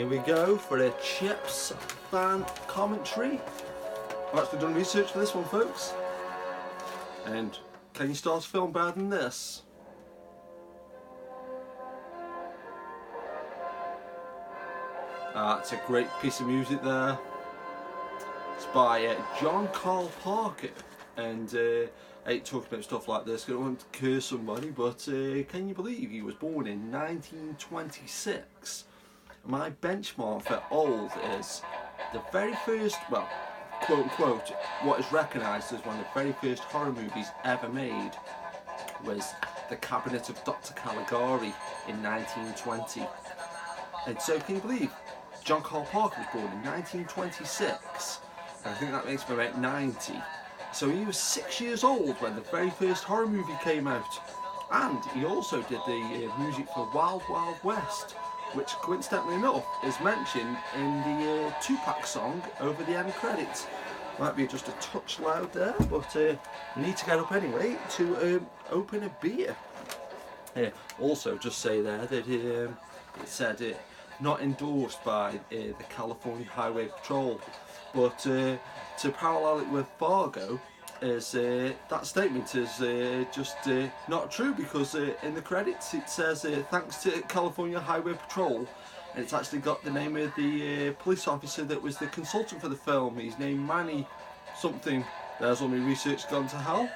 Here we go for a Chips fan commentary. I've actually done research for this one, folks. And can you start a film better than this? It's a great piece of music there. It's by John Carl Parker, and I hate talking about stuff like this, I don't want to curse somebody, but can you believe he was born in 1926? My benchmark for old is the very first, well, quote unquote, what is recognised as one of the very first horror movies ever made was The Cabinet of Dr. Caligari in 1920. And so can you believe John Carl Parker was born in 1926, and I think that makes him about 90. So he was 6 years old when the very first horror movie came out, and he also did the music for Wild Wild West, which coincidentally enough is mentioned in the Tupac song over the end credits. Might be just a touch loud there, but we need to get up anyway to open a beer. Also just say there that it said not endorsed by the California Highway Patrol, but to parallel it with Fargo, is that statement is just not true, because in the credits it says thanks to California Highway Patrol, and it's actually got the name of the police officer that was the consultant for the film. He's named Manny something. There's all my research gone to hell.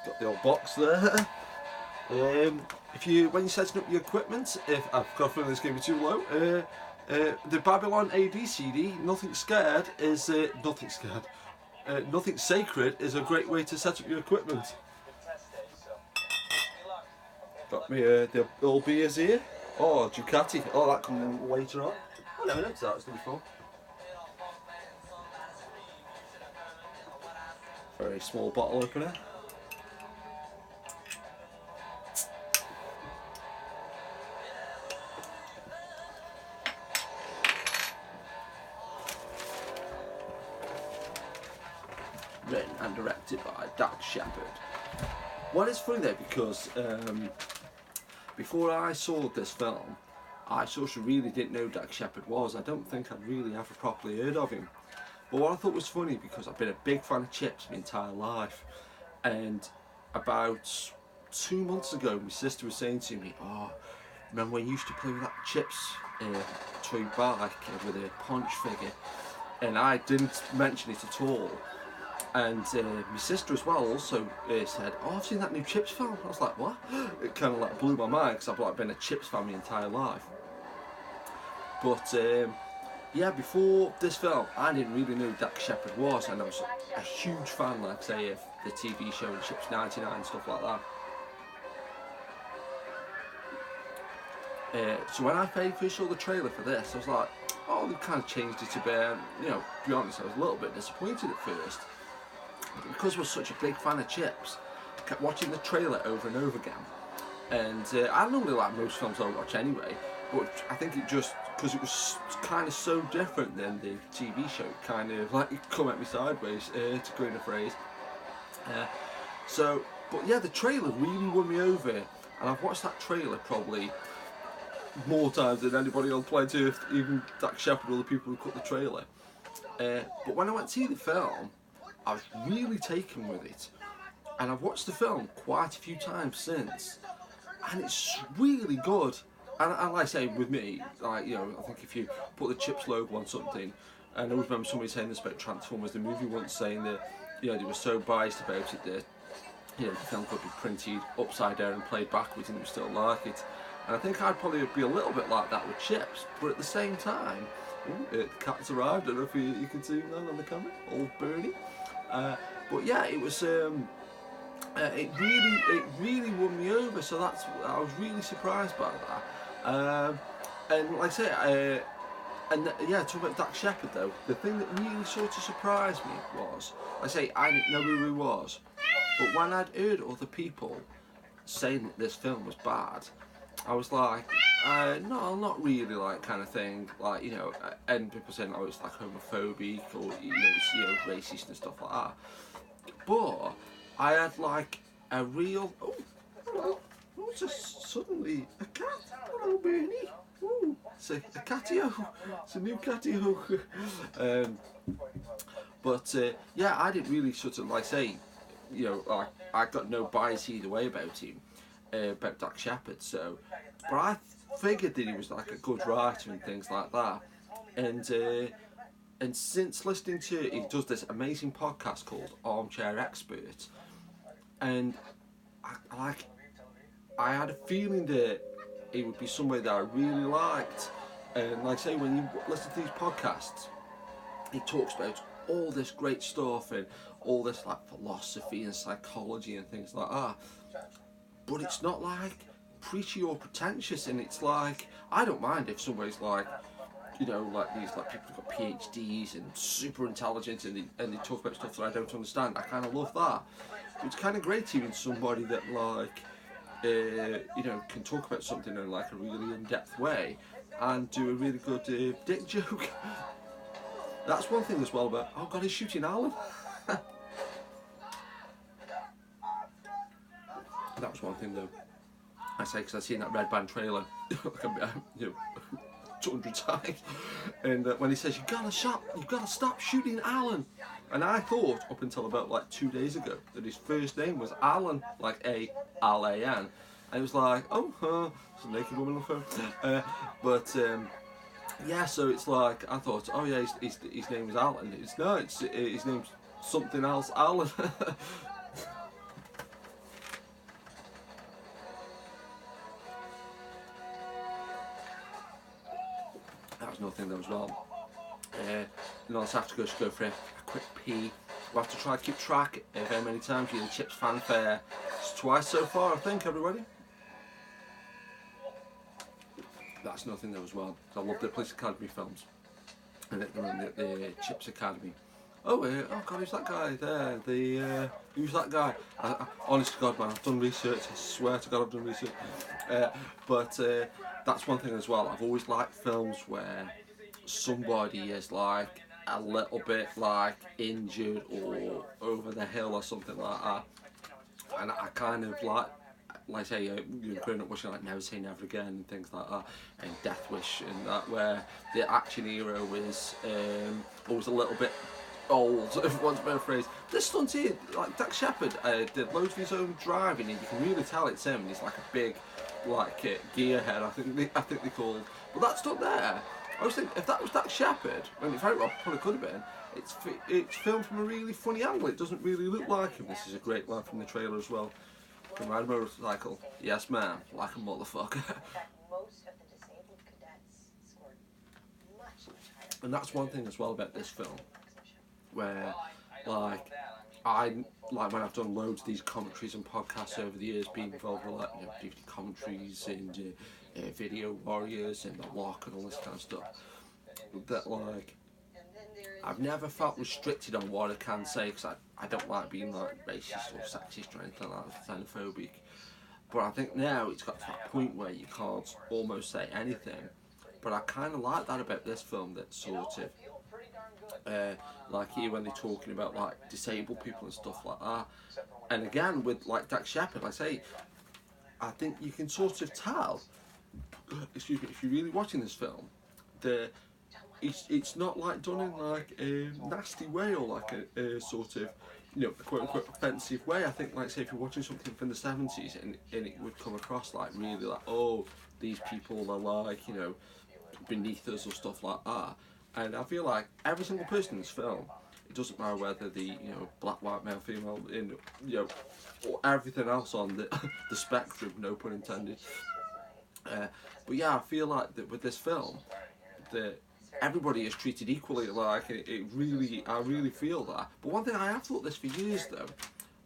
Got the old box there. When you're setting up your equipment, if I've got a feeling this game is too low, the Babylon AD CD, Nothing Scared, is Nothing Sacred is a great way to set up your equipment. Got me the old beers here. Oh, Ducati. Oh, that comes in later on. I never noticed that, it's going to be fun. Very small bottle opener. Written and directed by Shepard. Well, it's funny though, because before I saw this film, I sort of really didn't know Shepard was. I don't think I'd really ever properly heard of him. But what I thought was funny, because I've been a big fan of Chips my entire life, and about 2 months ago my sister was saying to me, "Oh, remember when you used to play with that Chips toy bike with a punch figure?" And I didn't mention it at all. And my sister as well also said, "Oh, I've seen that new Chips film." I was like, "What?" It kind of like blew my mind, because I've like been a Chips fan my entire life. But yeah, before this film, I didn't really know who Shepard was, and I was a huge fan, like say, of the TV show Chips 99 and stuff like that. So when I first saw the trailer for this, I was like, "Oh, they kind of changed it a bit." You know, to be honest, I was a little bit disappointed at first. But because I was such a big fan of Chips, I kept watching the trailer over and over again. And I normally like most films I watch anyway, but I think it just, because it was kind of so different than the TV show, kind of like come at me sideways, to coin a phrase. But yeah, the trailer really won me over, and I've watched that trailer probably more times than anybody on planet Earth, even Shepard or the people who cut the trailer. But when I went to see the film, I was really taken with it, and I've watched the film quite a few times since, and it's really good. And like I say, with me, like, you know, I think if you put the Chips logo on something, and I always remember somebody saying this about Transformers the movie once, saying that, you know, they were so biased about it that, you know, the film could be printed upside down and played backwards and you would still like it. And I think I'd probably be a little bit like that with Chips, but at the same time, the cat's arrived. I don't know if you can see him then on the camera, old Bernie. But yeah, it was it really won me over. So I was really surprised by that. And like I say, yeah, talking about Shepard though, the thing that really sort of surprised me was, like I say, I didn't know who he was, but when I'd heard other people saying that this film was bad, I was like, no, not really, like, kind of thing, like, you know, and people saying, oh, it's like homophobic, or, you know, it's, you know, racist and stuff like that. But I had like a real, oh, hello, oh, just suddenly a cat, hello Bernie, ooh, it's a catio. It's a new catio. But yeah, I didn't really sort of like say, you know, like I got no bias either way about him, about Dak Shepard. So, but I figured that he was like a good writer and things like that. And since listening to, he does this amazing podcast called Armchair Expert, and I had a feeling that it would be somebody that I really liked. And like I say, when you listen to these podcasts, he talks about all this great stuff and all this like philosophy and psychology and things like that. But it's not like preachy or pretentious, and it's like, I don't mind if somebody's like, you know, like these like people who've got PhDs and super intelligent and they talk about stuff that I don't understand. I kind of love that. But it's kind of great hearing somebody that like, you know, can talk about something in like a really in-depth way and do a really good dick joke. That's one thing as well about, oh god, he's shooting Alan. That was one thing though. I say because I've seen that Red Band trailer, you know, 200 times. And when he says, you've got to stop shooting Alan. And I thought up until about like 2 days ago that his first name was Alan, like A-L-A-N. And it was like, oh, it's a naked woman on the phone. But yeah, so it's like, I thought, oh yeah, his name is Alan. It's no, his name's something else, Alan. That was nothing though as well. You know, I have to go for a quick pee. We'll have to try to keep track of how many times you hear the Chips fanfare. It's twice so far, I think, everybody. That's nothing though as well. I love the Police Academy films. And the Chips Academy. Oh god, who's that guy there? Who's that guy? Honest to God, man, I've done research. I swear to God, I've done research. But that's one thing as well. I've always liked films where somebody is like a little bit like injured or over the hill or something like that. And I kind of like I say, you're growing up watching like Never Say Never Again and things like that, and Death Wish and that, where the action hero is always a little bit old, if you want to be a phrase. This stunt here, like Dak Shepard did loads of his own driving, and you can really tell it's him. He's like a big, like gearhead, I think they called. But that stunt there, I was thinking if that was Dak Shepard, and it very well probably could have been. It's filmed from a really funny angle. It doesn't really look like him. This is a great line from the trailer as well. Can ride a motorcycle? Yes, ma'am. Like a motherfucker. And that's one thing as well about this film, where like when I've done loads of these commentaries and podcasts over the years, being involved with like DVD commentaries and Video Warriors and The Lock and all this kind of stuff, that like I've never felt restricted on what I can say, because I don't like being like racist or sexist or anything like that, xenophobic. But I think now it's got to that point where you can't almost say anything. But I kind of like that about this film, that sort of, like here when they're talking about like disabled people and stuff like that. And again with like Dak Shepard, like I say, I think you can sort of tell, excuse me, if you're really watching this film, it's not like done in like a nasty way or like a sort of, you know, quote unquote offensive way. I think, like say, if you're watching something from the 70s and it would come across like really like, oh, these people are like, you know, beneath us or stuff like that. And I feel like every single person in this film, it doesn't matter whether the, you know, black, white, male, female, in, you know, or everything else on the spectrum, no pun intended. But yeah, I feel like that with this film, that everybody is treated equally. Like I really feel that. But one thing I have thought this for years though,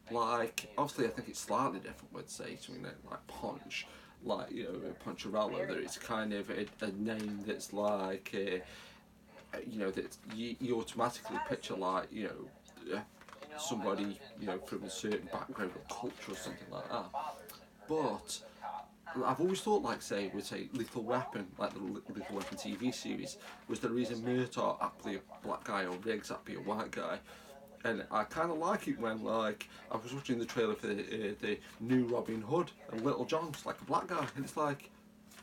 like obviously I think it's slightly different with say something like Punch, like, you know, Puncharello. That it's kind of a name that's like, you know, that you automatically picture like, you know, somebody, you know, from a certain background or culture or something like that. But I've always thought, like, say, with say Lethal Weapon, like the Lethal Weapon TV series, was the reason Murtaugh had to be a black guy or Riggs had to be a white guy. And I kind of like it when, like, I was watching the trailer for the new Robin Hood, and Little John's like a black guy, and it's like,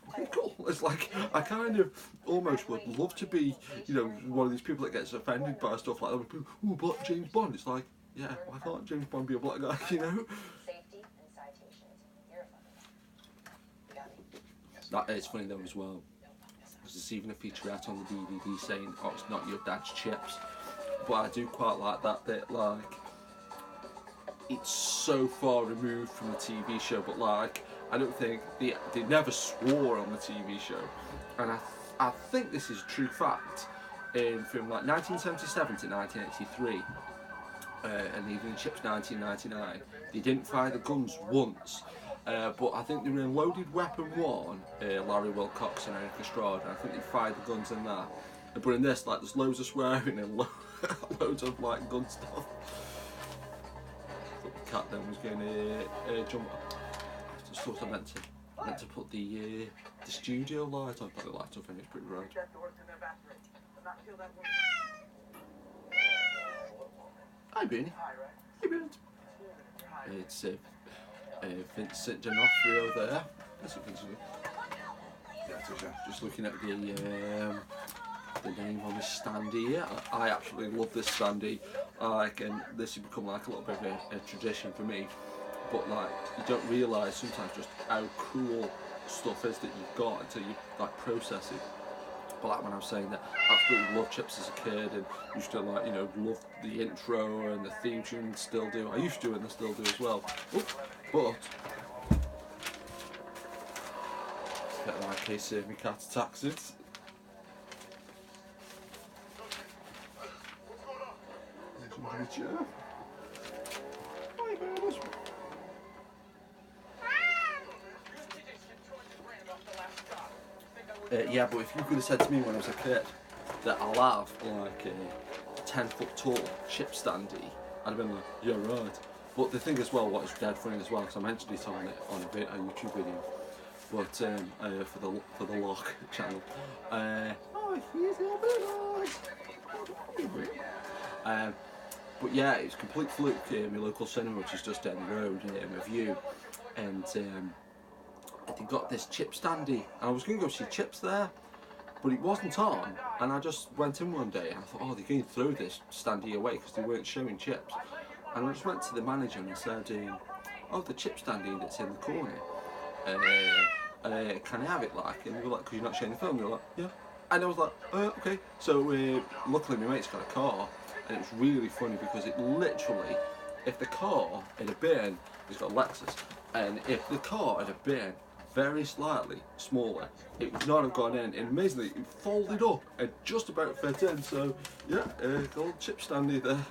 fucking cool. It's like, I kind of almost would love to be, you know, one of these people that gets offended by stuff like that. When people, ooh, black James Bond. It's like, yeah, why can't James Bond be a black guy, you know? Safety and citations. You're a fucking. That is funny though as well. There's even a featurette on the DVD saying, oh, it's not your dad's chips. But I do quite like that bit, like, it's so far removed from the TV show, but like, I don't think, they never swore on the TV show. And I think this is a true fact. From like 1977 to 1983, and even in Chips 1999, they didn't fire the guns once. But I think they were in Loaded Weapon 1, Larry Wilcox and Eric Estrada, and I think they fired the guns in that. But in this, like, there's loads of swearing and loads of like gun stuff. The cat then was going to jump. I just thought I meant to put the studio light on, but the light off and it's pretty bright. Hi Beanie. Hey Beanie. It's Vincent D'Onofrio there. That's what Vincent. Just looking at the name on this stand here. I absolutely love this standee. Like, and this has become like a little bit of a tradition for me. But like, you don't realise sometimes just how cool stuff is that you've got until you like process it. But like when I was saying that, I absolutely loved Chips as a kid and used to like, you know, love the intro and the theme tune, still do. I used to and I still do as well. But get my case of me cat attacks it. Yeah, but if you could have said to me when I was a kid that I'll have like a 10-foot tall chip standee, I'd have been like, yeah, right. But the thing as well, what is dead funny as well, because I mentioned it on a YouTube video, but for the Lock channel. Oh, here's your but yeah, it's complete fluke. My local cinema, which is just down the road, a view, and they got this chip standee, and I was going to go see Chips there, but it wasn't on, and I just went in one day and I thought, oh, they're going to throw this standee away because they weren't showing Chips. And I just went to the manager and I said, oh, the chip standee that's in the corner, can I have it, like? And they were like, because you're not showing the film. They were like, yeah. And I was like, okay. So luckily my mate's got a car, and it's really funny because it literally, if the car had a been, he's got a Lexus, and if the car had a been very slightly smaller, it would not have gone in, and amazingly it folded up and just about fit in. So yeah, old chip standee there.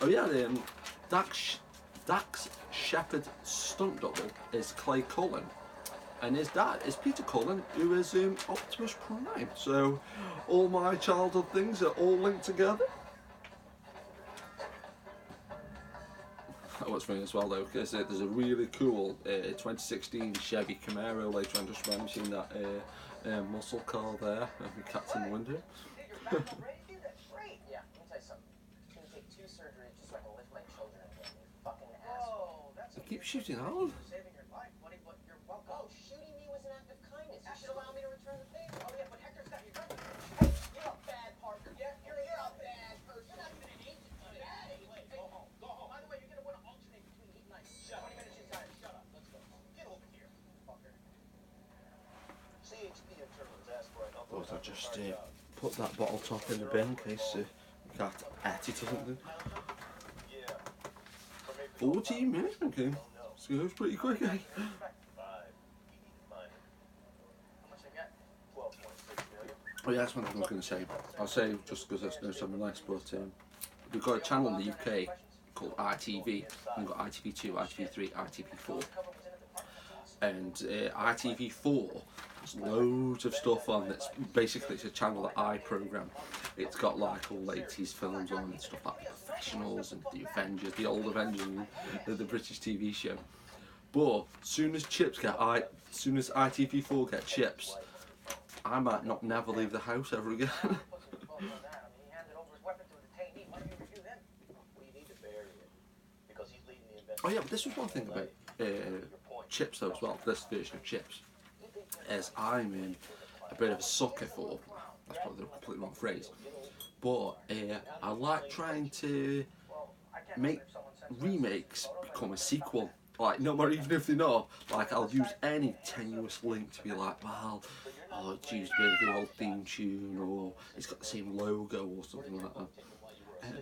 Oh yeah, Dax Shepard stunt double is Clay Cullen, and his dad is Peter Cullen, who is Optimus Prime. So all my childhood things are all linked together. What's funny as well though, because there's a really cool 2016 Chevy Camaro later on, just remember seeing that muscle car there, with cats in the window. They keep shooting out. Oh, shooting me was an act of kindness. You should allow me to return the favor. Oh yeah, but Hector's got your gun. Hey, you're a bad partner. Yeah, you're a bad person. You're not even an agent. Hey, go home. Go home. By the way, you're gonna want to alternate between heat and ice. 20 minutes inside. Shut up. Let's go. Get over here, fucker. CHP interpreters asked for an Thought I'd just put that bottle top in the bin in case you can't eat it or something. 14 minutes, okay. So it was pretty quick, eh? Oh yeah, that's one thing I was going to say. I'll say just because there's no something less, but we've got a channel in the UK called ITV. We've got ITV2, ITV3, ITV4. And ITV4 has loads of stuff on that's basically, it's a channel that I programme. It's got like all 80s films on and stuff like The Professionals and The Avengers, the old Avengers, and the British TV show. But soon as ITV4 get Chips, I might not never leave the house ever again. Oh yeah, but this was one thing about chips though as well. This version of chips, as I'm in a bit of a sucker for. That's probably the completely wrong phrase. But I like trying to make remakes become a sequel. Like, no matter even if they're not, like I'll use any tenuous link to be like, well, oh, it's used a bit of the old theme tune, or it's got the same logo or something like that.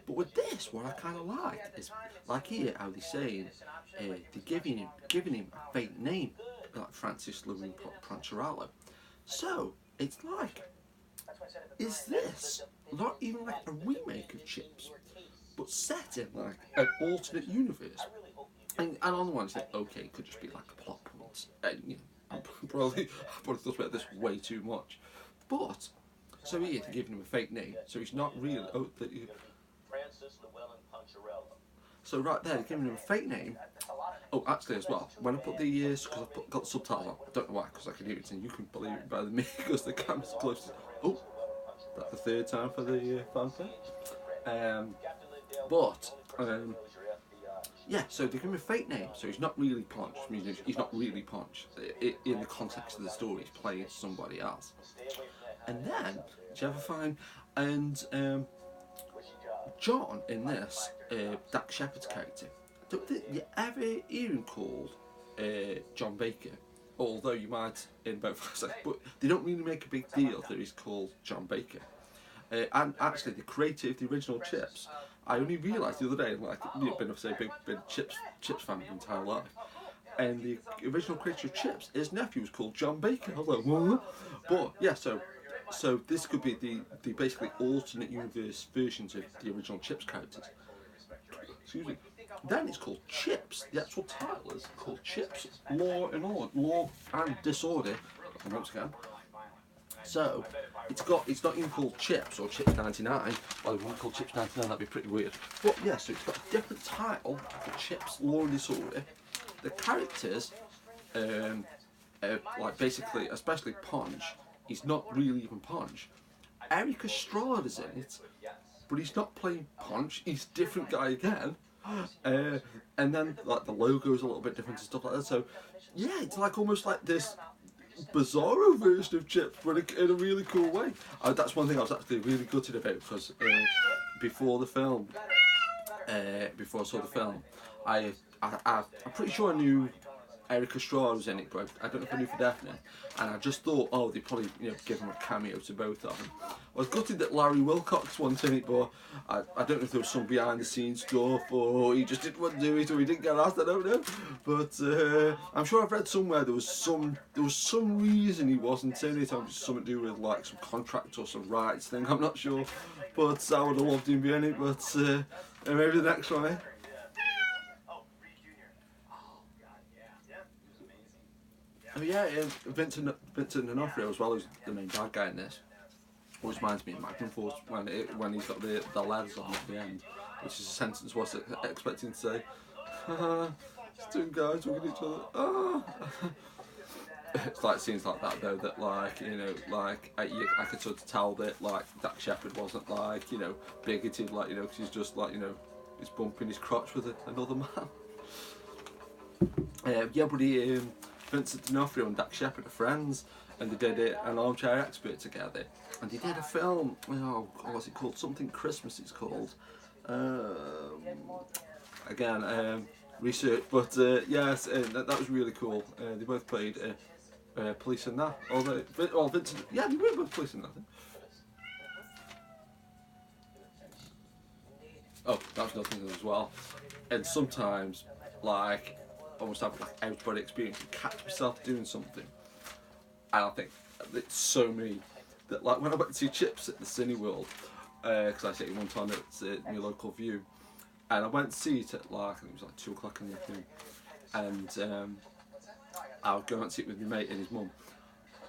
But with this, what I kind of like is, like here, how they're saying, they're giving him a fake name, like Francis Louis Poncherello. So it's like, is this not even like a remake of Chips, but set in like an alternate universe? And on the one hand, okay, it could just be like a plot point, and you know, I probably thought about this way too much. But so here they're giving him a fake name, so he's not really. So right there, they're giving him a fake name. Oh, actually, as well, when I put the because got the subtitles on, I don't know why, because I can hear it, and you can believe it better than me because the camera's close. Oh, that's the third time for the fanfare. Yeah, so they give him a fake name, so he's not really Punch. He's not really Punch. In the context of the story, he's playing somebody else. And then, do you ever find, and John in this, Dak Shepard's character, don't think you ever hear him called John Baker, although you might in both seconds, but they don't really make a big deal that he's called John Baker. And actually, the creator of the original Chips, I only realised the other day, like, you've been a big Chips fan my entire life, and the original creator of Chips, his nephew was called John Baker. I was like, what? But yeah, so this could be the basically alternate universe versions of the original Chips characters. Excuse me. Then it's called Chips. The actual title is called Chips: Law and Order, Law and Disorder. Once again. So it's not even called Chips or Chips 99. Well, if we called Chips 99, that'd be pretty weird. But yeah, so it's got a different title for Chips: Law and Disorder. The characters, like basically, especially Punch, he's not really even Punch. Eric Estrada's in it, but he's not playing Punch. He's a different guy again. And then like the logo's a little bit different and stuff like that. So yeah, it's like almost like this bizarro version of Chips, but in a really cool way. That's one thing I was actually really gutted about, because before I saw the film, I'm pretty sure I knew Eric Estrada was in it, but I don't know if I knew for definite. And I just thought, oh, they probably give him a cameo to both of them. I was gutted that Larry Wilcox wasn't in it, but I don't know if there was some behind the scenes stuff, or he just didn't want to do it, or he didn't get asked. I don't know. But I'm sure I've read somewhere there was some reason he wasn't in it. Something to do with like some contract or some rights thing. I'm not sure, but I would have loved him being in it. But maybe the next one, eh? Oh yeah, Vincent D'Onofrio as well as the main bad guy in this. Always reminds me of Magnum Force when he's got the letters on at the end, which is a sentence was expecting to say, it's two guys looking at each other. Ah. It's like scenes like that though, that like like I could sort of tell that like Dak Shepard wasn't like bigoted, like because he's just like he's bumping his crotch with another man. Yeah, but Vincent D'Onofrio and Dak Shepard are friends, and they did an Armchair Expert together, and they did a film. Oh, what's it called? Something Christmas. It's called. Again, research, but yes, that was really cool. They both played police in that. Although, Vincent, yeah, they were both police in that. Oh, that's another thing as well. And sometimes, like, almost have like out-body experience and catch myself doing something, and I think it's so me that like when I went to see Chips at the Cineworld, because I see it one time at my local View, and I went to see it at like, I think it was like 2 o'clock in the afternoon, and I was going to see it with my mate and his mum,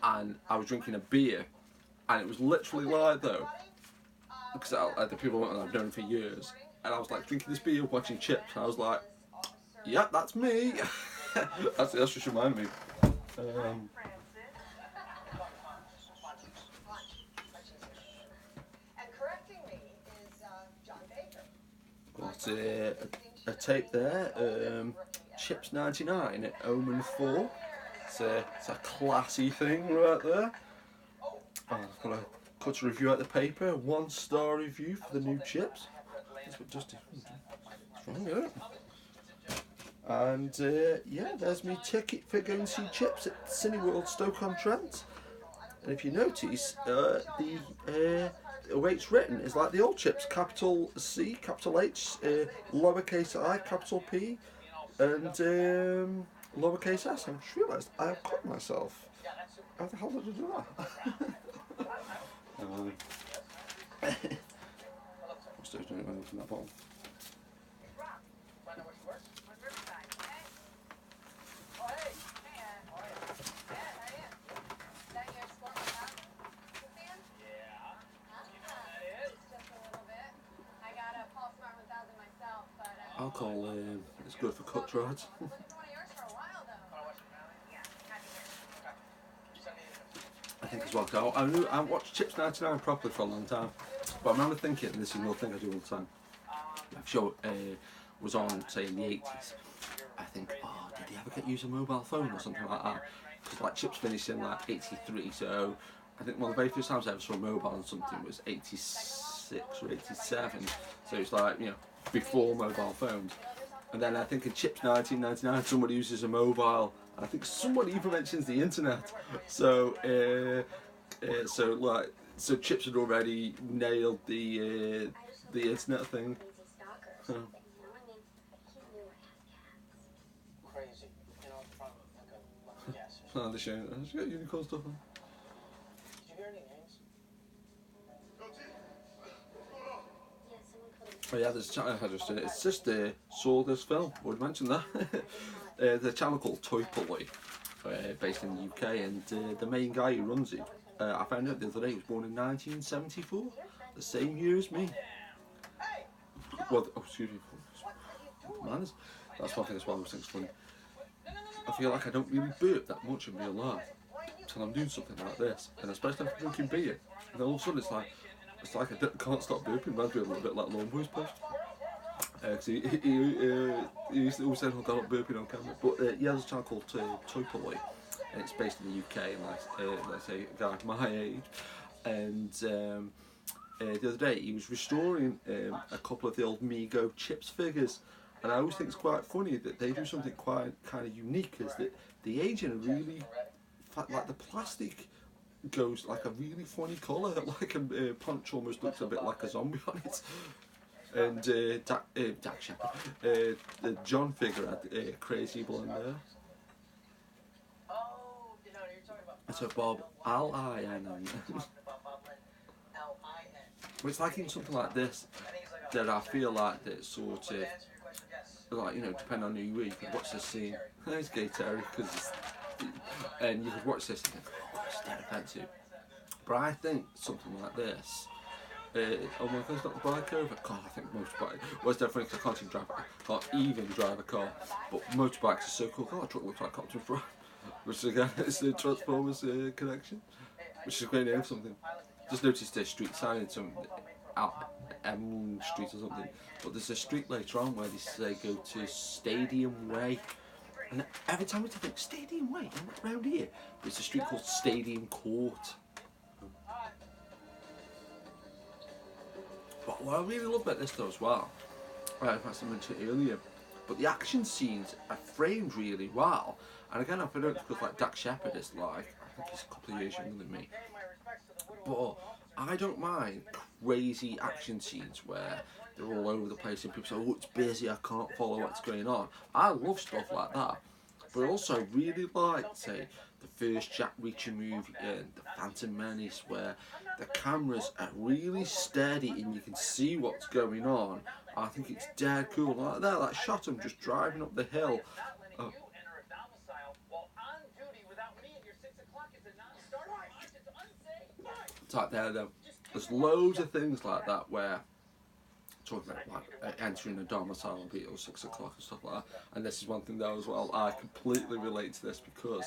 and I was drinking a beer, and it was literally like though, because the people I've known for years, and I was like drinking this beer, watching Chips, and I was like, yeah, that's me. that's just reminded me. And correcting me is John Baker. But a tape there, Chips 99 at Omen 4. It's a classy thing right there. I've got a cut a review out the paper, 1-star review for the new chips. That's what Dusty. It's wrong, isn't it? And yeah, there's my ticket for going to see Chips at Cineworld Stoke-on-Trent. And if you notice, the way it's written is like the old Chips: capital C, capital H, lowercase I, capital P, and lowercase s. I just realised I have cut myself. How the hell did I do that? I'm still doing it when I open that bottle. Alcohol is good for cut rods. I think as well. I watched Chips 99 properly for a long time, but I remember thinking, and this is another thing I do all the time. If a show was on, say in the 80s, I think, oh, did he ever get use a mobile phone or something like that? Because like Chips finished in like 83, so I think one of the very first times I ever saw a mobile on something was 86 or 87. So it's like, you know, before mobile phones. And then I think in Chips 1999 somebody uses a mobile, and I think somebody even mentions the internet. So so Chips had already nailed the internet thing. So. Crazy. You know, from like a yes. Oh, the show. She got unicorn stuff on. Did you hear any names? Oh yeah, there's a channel it's just saw this film. Would mention that. There's a channel called Toy Poly, based in the UK, and the main guy who runs it, I found out the other day, he was born in 1974, the same year as me. Well, oh, excuse me. Manners. That's one thing as well. I was thinking funny. I feel like I don't really burp that much in real life until I'm doing something like this, and especially if I'm drinking beer. And then all of a sudden it's like I can't stop burping. Reminds me a little bit like Lone Boy's post. Cause he used to always say, "Oh, God, I'm burping on camera." But yeah, there's a channel called Toy Poly, and it's based in the UK, and let's say a guy my age. And the other day he was restoring a couple of the old Mego Chips figures, and I always think it's quite funny that they do something quite kind of unique, is that the aging are really like the plastic goes like a really funny colour, like a punch almost looks a bit like a zombie on it. And Dak Shepard, the John figure had crazy blonde hair. And so Bob, L-I-N. But it's like in something like this that I feel like that sort of, like, you know, depending on who you are, you could watch this scene. It's gay Terry, and you could watch this and think, oh God, it's dead offensive. But I think something like this, oh my God, it's not the bike over. God, I think motorbike. Well, it's definitely because I can't even drive a car. But motorbikes are so cool. God, a truck looks like Optimus Prime. Which again, it's the Transformers connection. Which is a great name for something. Just noticed a street sign in some M Street or something. But there's a street later on where they say go to Stadium Way. And every time I think Stadium Way, I'm not around here. But it's a street called Stadium Court. But what I really love about this though as well, I mentioned it earlier, but the action scenes are framed really well. And again, I don't know because like Dak Shepard is like, I think he's a couple of years younger than me. But I don't mind crazy action scenes where they're all over the place and people say, oh, it's busy, I can't follow what's going on. I love stuff like that. But I also really like, say, the first Jack Reacher movie and The Phantom Menace, where the cameras are really steady and you can see what's going on. I think it's dead cool. Like that, that shot him just driving up the hill. It's like there's loads of things like that where talking about like entering a domicile and being at 6 o'clock and stuff like that. And this is one thing though as well, I completely relate to this because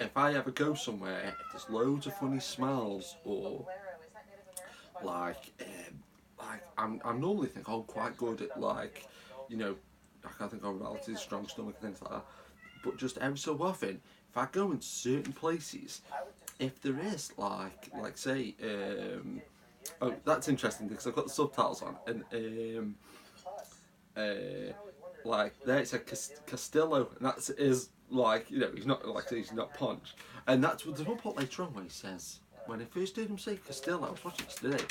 if I ever go somewhere, if there's loads of funny smells or like I'm normally think I'm quite good at like you know, I can't think of relatively strong stomach and things like that. But just every so often, if I go in certain places, if there is like say, oh, that's interesting because I've got the subtitles on, and like there it's a Castillo, and that's is like, you know, he's not like he's not Punch, and that's what there's one part later on where he says, when I first heard him say Castillo, I was watching it today.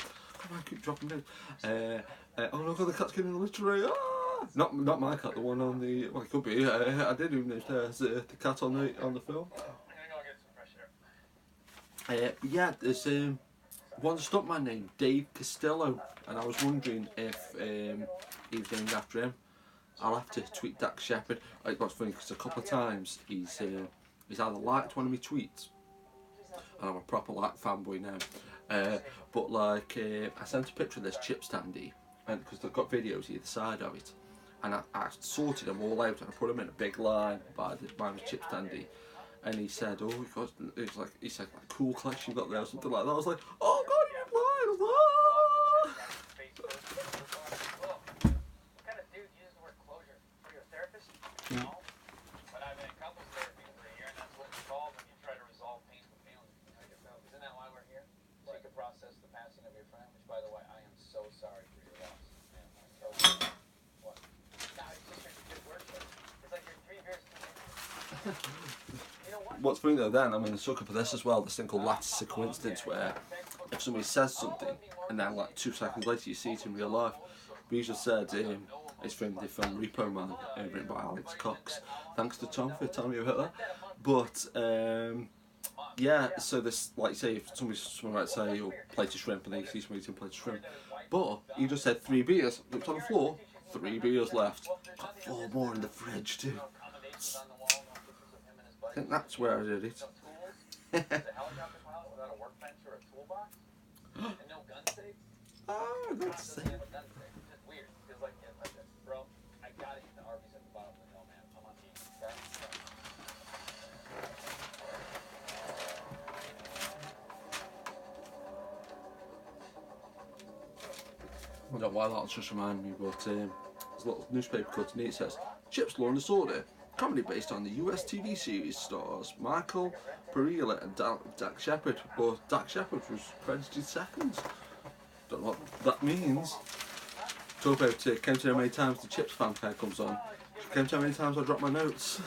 I keep dropping notes. Oh no, God, the cat's getting literary. Ah! Not my cat, the one on the. Well, it could be. I did even know there's the cat on the film. But yeah, there's one stuntman named Dave Castillo, and I was wondering if he was named after him. I'll have to tweet Dak Shepard. What's funny because a couple of times he's either liked one of my tweets, and I'm a proper like fanboy now. But like I sent a picture of this chip standee, and because they've got videos either side of it, and I sorted them all out and I put them in a big line by the chip standee, and he said, "Oh, he said like cool collection you got there," or something like that. I was like, "Oh God, you're blind!" I was like, "Ah!" What kind of dude uses the word closure? Are you a therapist? No. But I've been in couples therapy for a year, and that's what it's called when you try to resolve painful feelings. Isn't that why we're here? So you can process the passing of your friend, which, by the way, I am so sorry for your loss. Man, I'm so sorry. What? No, it's just a good word for it. It's like you're 3 beers too many. You know what? What's funny though, then I'm in the sucker for this as well. This thing called lattice of coincidence, where if somebody says something and then like 2 seconds later you see it in real life. We just said it's from the film Repo Man, written by Alex Cox. Thanks to Tom for telling me about that. But yeah, so this, like say, if someone might say, "Oh, plate of shrimp," and they see somebody eating a plate of shrimp, but you just said 3 beers. Looked on the floor, 3 beers left. Got 4 more in the fridge too. I think that's where I did it. Oh, that's it. Weird. Feels like, bro, I gotta eat the Arby's at the bottom of the hill, man. I'm on team. I don't know why that'll just remind me, but there's a little newspaper cutting here. It says, "Chips Law and Disorder, comedy based on the US TV series, stars Michael Pereira and Dak Shepard." But Dak Shepard was credited second. Don't know what that means. Talk about count how many times the Chips fanfare comes on. Count how many times I drop my notes.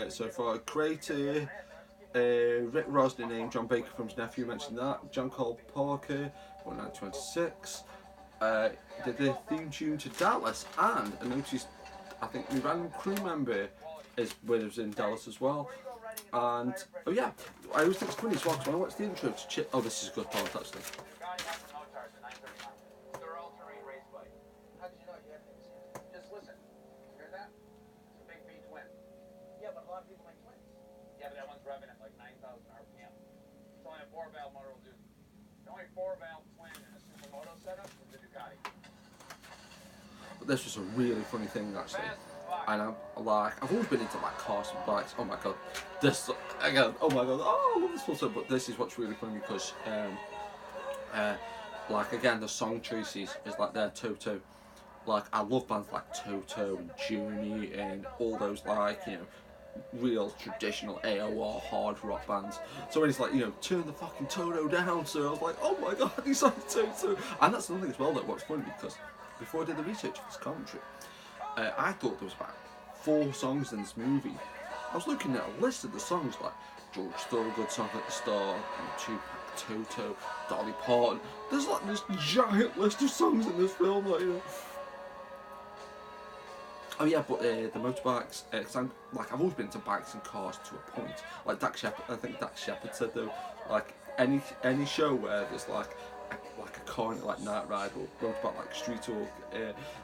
So far, creator Rick Rosner named John Baker from his nephew, mentioned that. John Cole Parker, 1926. Did the theme tune to Dallas, and I noticed, I think the random crew member was in Dallas as well. And oh yeah, I always think it's funny as well because when I watch the intro to Chip, oh, this is a good part actually. Yeah, but that one's revving at like 9,000 RPM. It's only a 4-valve motor will do. The only 4-valve twin in a supermoto setup is the Ducati. But this was a really funny thing actually, and I'm like, I've always been into like cars and bikes. Oh my god, this again. Oh my god, oh I love this stuff. But this is what's really funny because, like again, the song choices is like their Toto. Like I love bands like Toto and Juni and all those like, you know, real traditional AOR hard rock bands. So when it's like, you know, turn the fucking Toto down, so I was like, oh my god, he's like Toto. And that's another thing as well that what's funny, because before I did the research for this commentary, I thought there was about 4 songs in this movie. I was looking at a list of the songs like George Thorogood song at the start, Tupac, Toto, Dolly Parton. There's like this giant list of songs in this film, like, you know. Oh yeah, but the motorbikes, cause I've always been into bikes and cars to a point. Like Dak Shepard, I think Dak Shepard said though, like any show where there's like a car in it, like Night Ride or motorbike like Street Talk,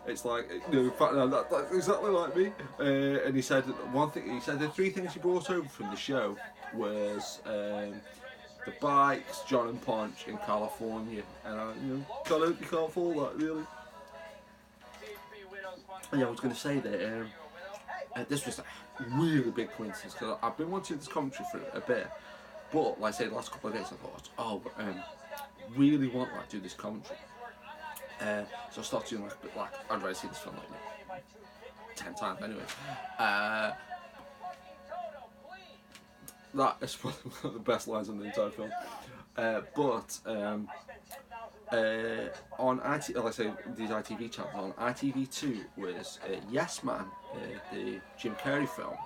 it's like, you know, in fact, no, that's exactly like me. And he said the 3 things he brought over from the show was the bikes, John and Ponch in California, and you know, you can't fall that really. Yeah, I was going to say that this was a really big coincidence because I've been wanting this commentary for a bit, but like I say, the last couple of days I thought, really want to do this commentary. So I started doing like I'd already seen this film like 10 times anyway. That is probably one of the best lines in the entire film. On IT, like I say, these ITV channels, on ITV2 was Yes Man, the Jim Carrey film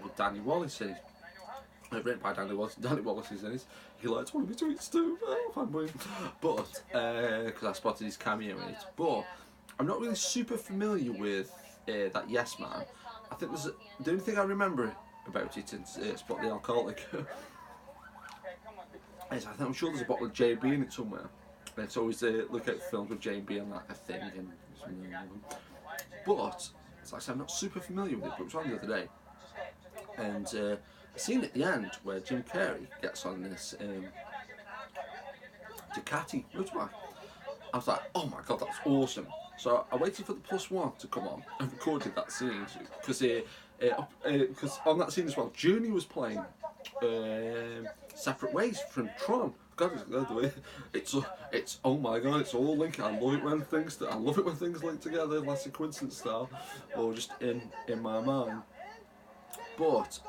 with Danny Wallace in it. Written by Danny Wallace. Danny Wallace is in it. He likes one of his tweets too. Fanboy. But because I spotted his cameo in it. But I'm not really super familiar with that Yes Man. I think the only thing I remember about it is Spot the Alcoholic. I'm sure there's a bottle of JB in it somewhere. And it's always look out for films with JB and like a thing and something like that. But it's like I'm not super familiar with it. But it was on the other day, and I seen at the end where Jim Carrey gets on this Ducati motorbike. I was like, oh my god, that's awesome. So I waited for the +1 to come on and recorded that scene because on that scene as well, Journey was playing Separate Ways from Tron. God, it's oh my god, it's all linked. I love it when things link together, unless it's coincidence style or just in my mind. But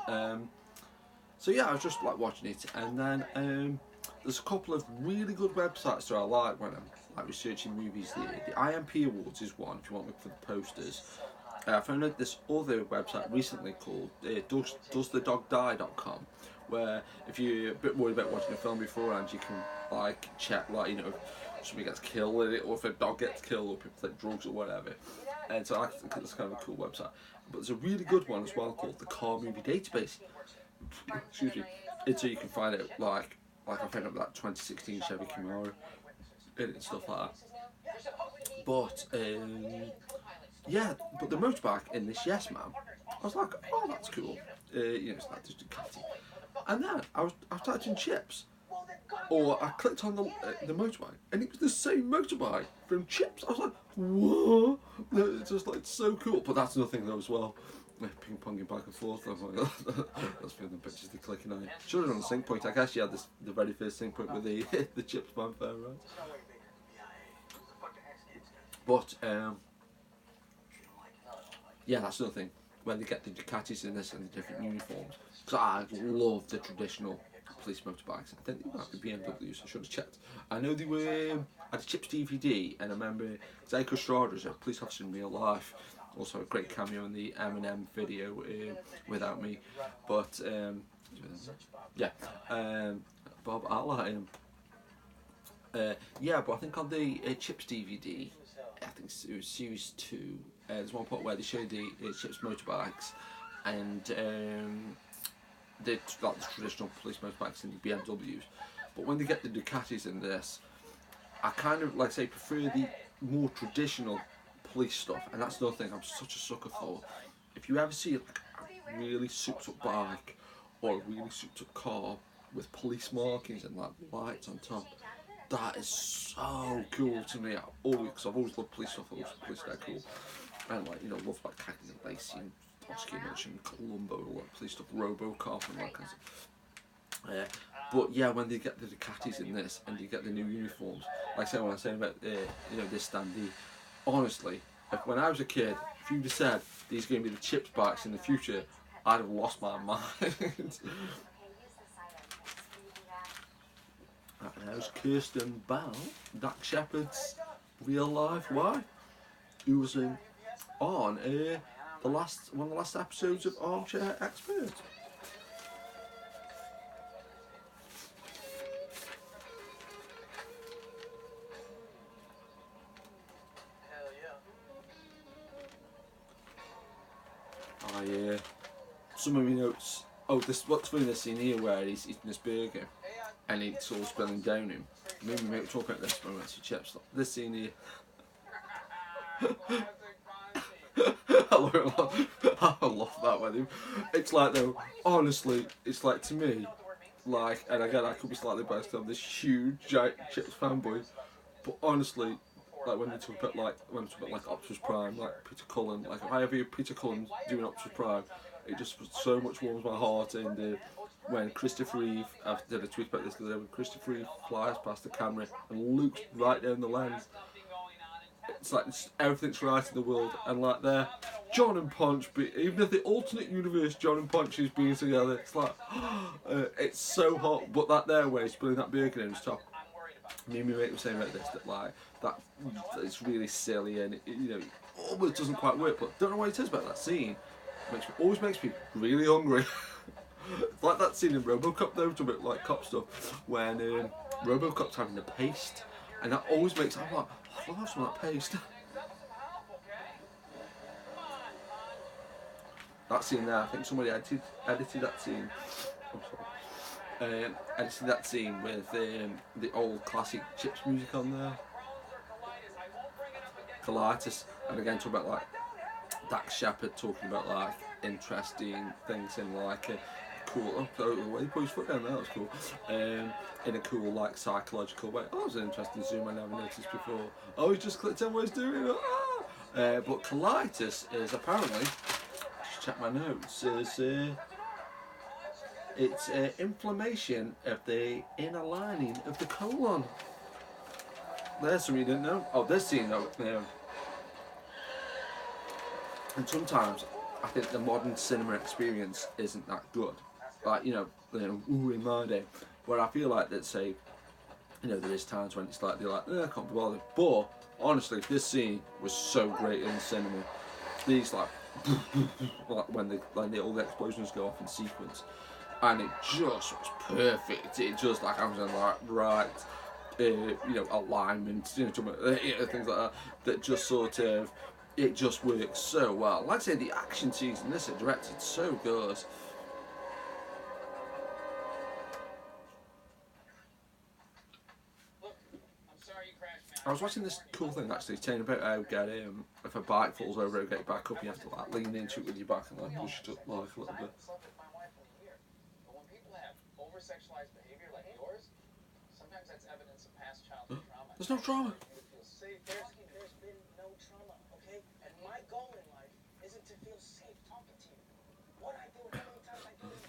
so yeah, I was just like watching it, and then there's a couple of really good websites that I like when I'm like researching movies. The IMP Awards is one if you want to look for the posters. I found out this other website recently called doesthedogdie.com, where if you're a bit worried about watching a film beforehand, you can like check like if somebody gets killed in it, or if a dog gets killed, or people take drugs or whatever. And so I think it's kind of a cool website. But there's a really good one as well called the Car Movie Database. Excuse me. And so you can find it like I found out that 2016 Chevy Camaro and stuff like that. But yeah, but the motorbike in this Yes Man, I was like, oh, that's cool. It's like just Ducati. And then I typed in CHiPs, or I clicked on the motorbike, and it was the same motorbike from CHiPs. I was like, whoa! It's just like so cool. But that's another thing though as well. Ping ponging back and forth. I'm like, that's for the pictures they're clicking on. Should have done the sync point. I guess you had the very first sync point with the CHiPs fanfare, right? But yeah, that's another thing. When they get the Ducatis in this and the different uniforms. Because I love the traditional police motorbikes. I think they might be BMWs, I should have checked. I know they were at the CHiPs DVD, and I remember Zyko Estrada is a police officer in real life. Also a great cameo in the Eminem video, Without Me. But yeah, Bob, I like him. Yeah, but I think on the CHiPs DVD, I think it was series 2, there's one part where they show the CHiPs motorbikes, and the traditional police motorbikes and the BMWs. But when they get the Ducatis in this, I kind of, like I say, prefer the more traditional police stuff, and that's the other thing I'm such a sucker for. If you ever see like a really souped up bike or a really souped up car with police markings and like lights on top, that is so cool to me. Because I've always loved police stuff. I love police, they're cool, and like love like Cagney and Lacey and Oscar and Columbo, all that police stuff, RoboCop and that kind of stuff. But yeah, when they get the Ducatis in this and you get the new uniforms, like I said when I was saying about this standee, honestly, when I was a kid, if you'd have said these are going to be the CHiPs bikes in the future, I'd have lost my mind. And there's Kirsten Bell, Dak Shepard's real life wife, who was on one of the last episodes of Armchair Expert. Some of my notes. Oh, what's funny, this scene here where he's eating this burger and it's all spilling down him. Maybe we might talk about this when we went to CHiPs. This scene here. I love that with him. It's like though, honestly, it's like to me, like, and again I could be slightly biased. I'm this huge giant CHiPs fanboy, but honestly, like when you talk about like Optimus Prime, like Peter Cullen, like if I ever hear Peter Cullen doing Optimus Prime, it just so much warms my heart. And when Christopher Reeve, I did a tweet about this because when Christopher Reeve flies past the camera and looks right down the lens, it's like everything's right in the world. And like there, John and Punch, even if the alternate universe John and Punch is being together, it's like it's so hot. But that there way, spilling that burger in his top. Me and my mate were saying about this that like that it's really silly and it almost doesn't quite work. But don't know what it is about that scene. Always makes me really hungry. It's like that scene in RoboCop though, to a bit like cop stuff, when RoboCop's having the paste, and that always makes I'm like, I love some of that paste. That scene there, I think somebody edited that scene. Edited that scene with the old classic Chips music on there. Colitis, and again talking about like Dax Shepard talking about like interesting things in like a cool. Oh, the way he put his foot down there, that was cool. In a cool like psychological way. Oh, that was an interesting zoom I never noticed before. Oh, he just clicked on what he's doing. But colitis is apparently, just check my notes, is it's inflammation of the inner lining of the colon. There's something you didn't know. Oh, this scene though. And sometimes I think the modern cinema experience isn't that good. Like in my day, where I feel like that say, there is times when it's like they're like, I can't be bothered. But honestly, this scene was so great in the cinema. These like when all the explosions go off in sequence, and it just was perfect. It just like I was like right, alignment, things like that. That just sort of. It just works so well. Like I say, the action scenes in this are directed so good. I was watching this cool thing actually, saying about how if a bike falls over, get it back up, you have to like lean into it with your back and like push it up like a little bit. There's no trauma.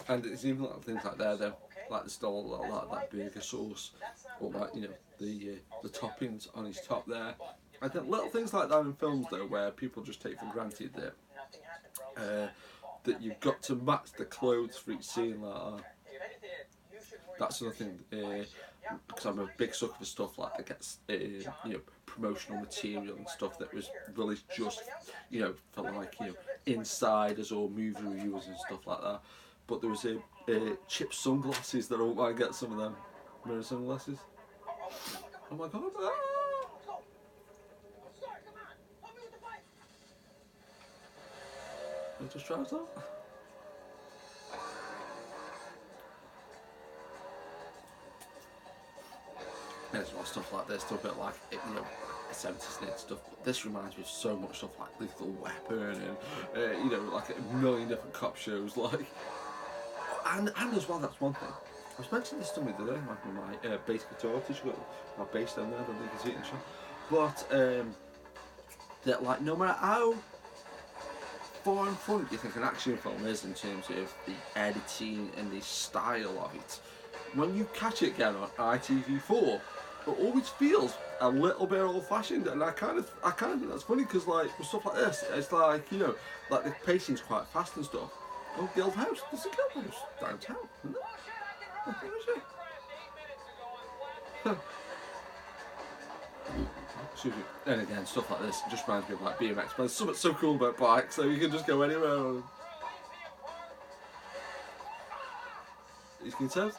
And it's even like things like there though, like there's still a lot of that burger sauce, or like the toppings on his top there. I think little things like that in films though, where people just take for granted that you've got to match the clothes for each scene like that. That's another thing, because I'm a big sucker for stuff like that gets promotional material and stuff that was released just for like insiders or movie reviewers and stuff like that. But there was chip sunglasses that I won't mind get some of them. Mirror sunglasses. Oh my god. I just tried that. There's a lot of stuff like this, stuff a bit like 70s stuff. But this reminds me of so much stuff like Lethal Weapon and like a million different cop shows like. And as well, that's one thing. I was mentioning this to me the other day, my bass guitar teacher, my bass down there, I don't think you can see it in shot. But that like no matter how far in front you think an action film is in terms of the editing and the style of it, when you catch it again on ITV4, it always feels a little bit old-fashioned, and I kind of think that's funny because like with stuff like this, it's like like the pacing's quite fast and stuff. Oh, Guild House. There's a Guild House downtown, isn't there? Where is it? Huh. Excuse me. And again, stuff like this just reminds me of like BMX. But there's something so cool about bikes, so you can just go anywhere. You can tell.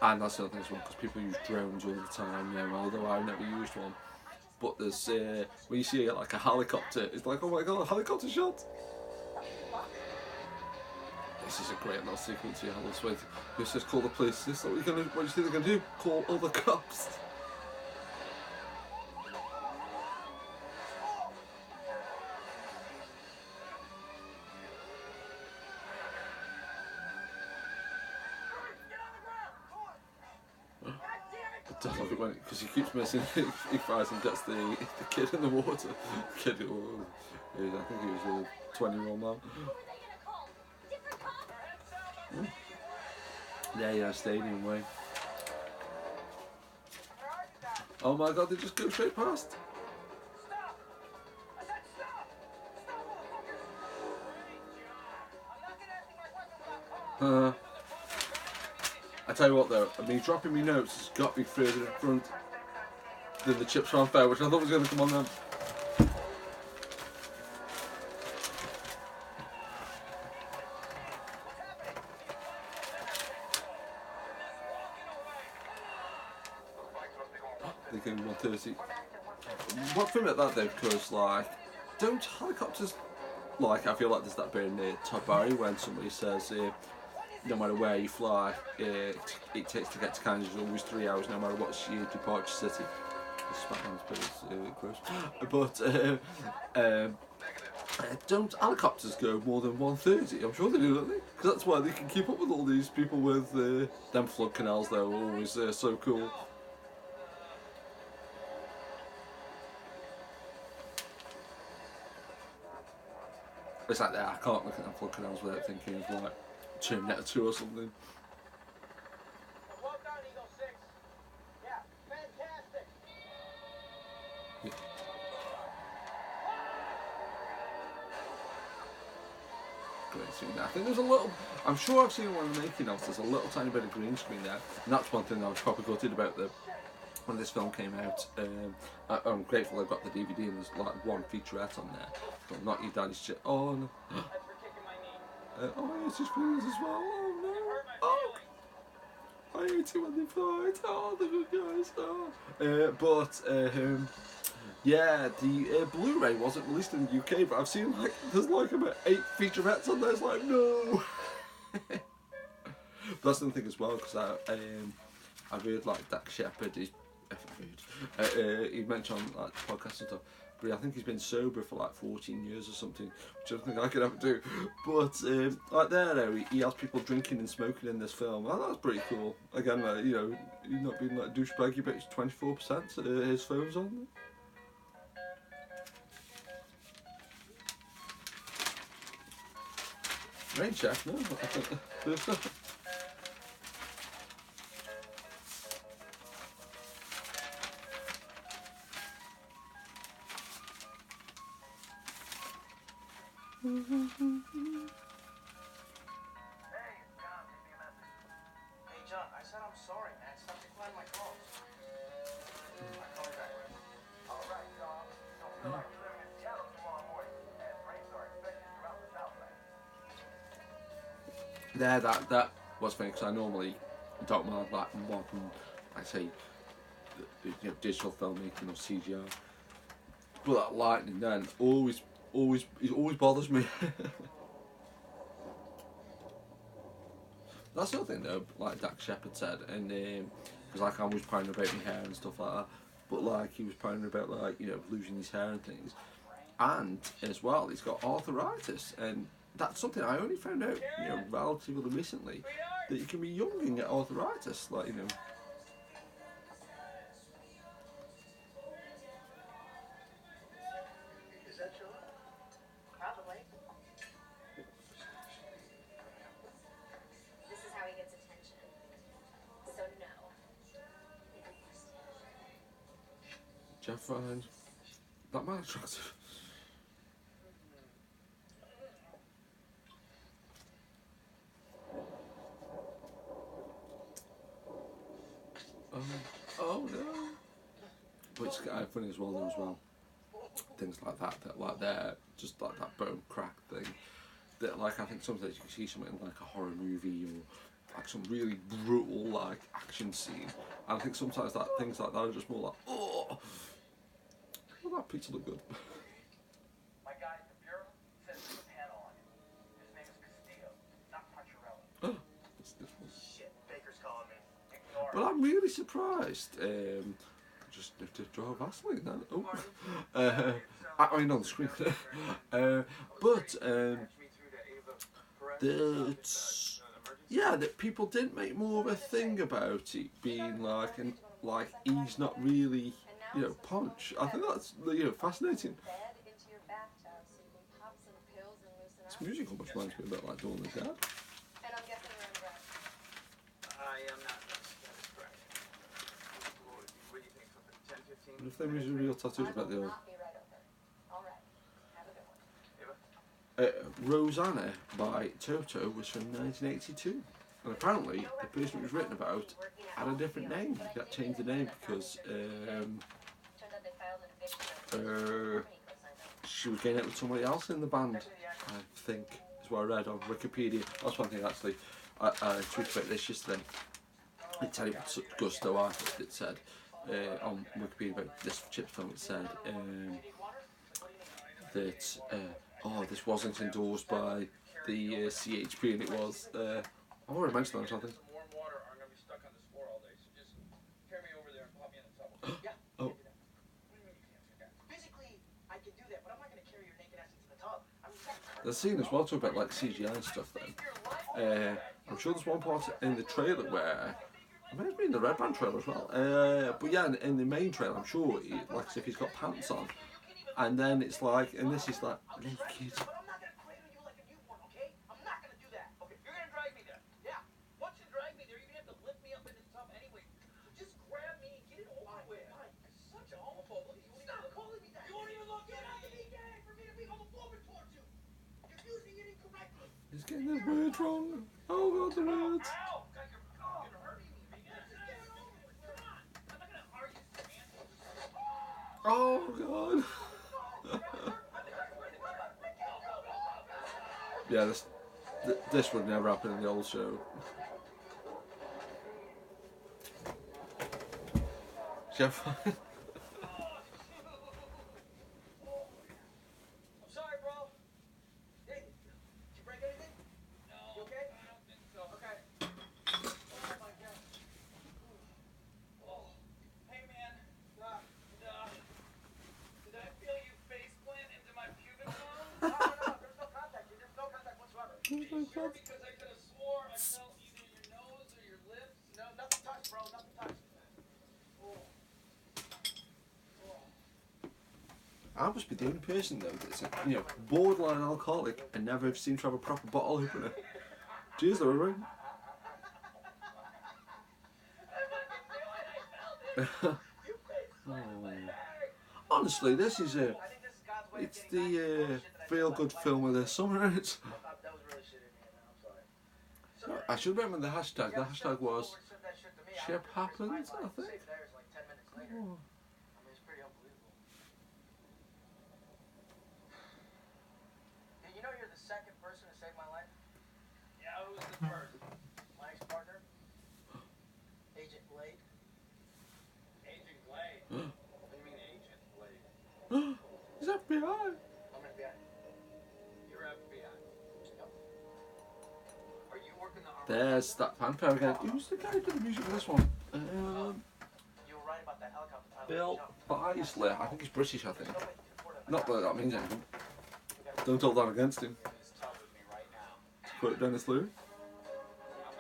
And that's the other thing as well, because people use drones all the time now, although I've never used one. But there's, when you see like a helicopter, it's like, oh my god, a helicopter shot! This is a great little sequence here, I love it. Who says call the police? This is what do you think they're going to do? Call all the cops! I love it when because he keeps missing. He fires and gets the kid in the water. Kid, I think he was a 20-year-old man. Yeah, stadium way. Oh my god, they just go straight past. Stop! I said stop! Stop, motherfuckers! I'm not gonna ask you my weapon without cause. I tell you what though, I mean dropping me notes has got me further in front than the chips fanfare, which I thought was going to come on then. They came 130. What thing at that though, because like, don't helicopters, like I feel like there's that bit in Todd Barry when somebody says no matter where you fly, it takes to get to Canada is always 3 hours no matter what's your departure city. Spatman's bit is gross. But don't helicopters go more than 130? I'm sure they do, don't they? Because that's why they can keep up with all these people with them flood canals. They're always so cool. It's like that. I can't look at them flood canals without thinking of like Terminator 2 or something. Well done, Eagle 6. Yeah, fantastic. Yeah. Great scene there. I think there's a little. I'm sure I've seen one of the making of. There's a little tiny bit of green screen there, and that's one thing I was probably gutted about when this film came out. I'm grateful I got the DVD and there's like one featurette on there. But not your daddy's shit. Oh no. Oh, it's his feelings as well. Oh no. Oh, I hate it when they fight. Oh, the good guys. Oh. Yeah, the Blu-ray wasn't released in the UK, but I've seen like there's like about 8 featurettes on there. It's like no. But that's the thing as well, because I've heard like Dak Shepard. He mentioned on like podcasts and stuff. But I think he's been sober for like 14 years or something, which I don't think I could ever do. But like there, he has people drinking and smoking in this film. Oh, that's pretty cool. Again, you know, he's not being like douchebaggy, but it's 24%. His phone's on. Rain check, no, I think first up. Hey, it's John. Leave me a message. Hey, John, I said I'm sorry, man. Stop declining my calls. I'll call you back, right? All right, John. Don't feel like you're living in Seattle tomorrow morning. And rains are expected throughout the Southland. There, that was funny, because I normally don't mind like modern, I say, you know, digital filmmaking or CGI. But that lightning then always bothers me. That's the other thing though, like Dak Shepard said, and because like I'm always prowling about my hair and stuff like that, but like he was prowling about like, you know, losing his hair and things, and as well he's got arthritis, and that's something I only found out, you know, relatively recently, that you can be young and get arthritis, like, you know. Is that John? Probably. This is how he gets attention. So no. Jeff finds that man attractive. Oh no. But it's kind of funny as well, things like that like they're just like that bone crack thing, that like I think sometimes you can see something like a horror movie or like some really brutal like action scene, and I think sometimes that things like that are just more like, oh, well, that pizza look good. My guy at the bureau says there's a panel on it. His name is Castillo, not Pancharella. That's different. Shit, Baker's calling me. Ignore But I'm really surprised. Just have to draw Vaseline then. Oh, I mean on the screen. That people didn't make more of a thing about it being like an like he's not really, you know, punch. I think that's, you know, fascinating. Bed into your bathtub so you can pop some pills and loosen This up. music almost reminds me a bit like Dawn of the Dead. And I'm guessing you're impressed. I am not. That is correct. What do you think? Something 10, 15? What if they use real tattoos I about the will old? not be right over. All right. Have a good one. Ava? Rosanna by Toto was from 1982. And apparently, the person it was written about had a different name. He got changed the name because Turns out they filed an eviction notice. she was getting out with somebody else in the band, I think, is what I read on Wikipedia. That's one thing actually. I tweeted about this yesterday. It said it with such gusto artist. It said on Wikipedia about this Chips film. It said that oh, this wasn't endorsed by the CHP, and it was. I've already mentioned that or something. Some warm water, or I'm gonna be stuck on this floor all day. So just carry me over there and pop me in the tub. Okay? Yeah. Oh. What do you mean you can't forget? Physically, I can do that, but I'm not gonna carry your naked ass into the tub. I'm The scene as well, talk about like CGI and stuff. Then I'm sure there's one part in the trailer where it may have been the Red Band trailer as well. But yeah, in the main trailer, I'm sure he, like as if he's got pants on, and then it's like, and this is like naked. But I'm not gonna cradle you like a newborn, okay? I'm not gonna do that. Okay, you're gonna drag me there. Yeah. Once you drag me there, you're gonna have to lift me up into the tub anyway. So just grab me and get it over with. You're such a homophobe. Look at you. Stop calling me that. You won't even look at me. Gay for me to be homophobic towards you. You're using it incorrectly. He's getting his words wrong. Oh god, the words. Ow! God, you're hurting me, man. Just get it over with. Come on. I'm not gonna argue, man. Oh god. Yeah, this would never happen in the old show. Shepard. I'm sorry, bro. Hey, did you break anything? No. You okay? I don't think so. Okay. Oh my god. Oh. Hey, man. Did I feel you face plant into my pubic bone? No, there's no contact. There's no contact whatsoever. Are you sure? Because I could have swore I felt either your nose or your lips. No, nothing touched, bro. Nothing touched. I must be the only person though that's, you know, borderline alcoholic and never seemed to have a proper bottle opener. Cheers, though, everyone. Honestly, this is a. It's the feel-good film of the summer, isn't it? That was really shit in here, man. I'm sorry. I should remember the hashtag. The hashtag was Ship Happens, I think. Like 10 minutes later. I mean, it's pretty unbelievable. Did you know you're the second person to save my life? Yeah, who was the first? My ex-partner, Agent Blade. Agent Glade. What do you mean, Agent Glade? He's FBI. I'm FBI. You're FBI. Yep. Are you working the armor? There's that fanfare again. Who's the guy who did the music for this one? You were right about that helicopter pilot. Bill Bisley. I think he's British, I think. No way you can afford it. Not that that means anything. Don't hold that against him. In this tub with me right now. Put it down his sleeve.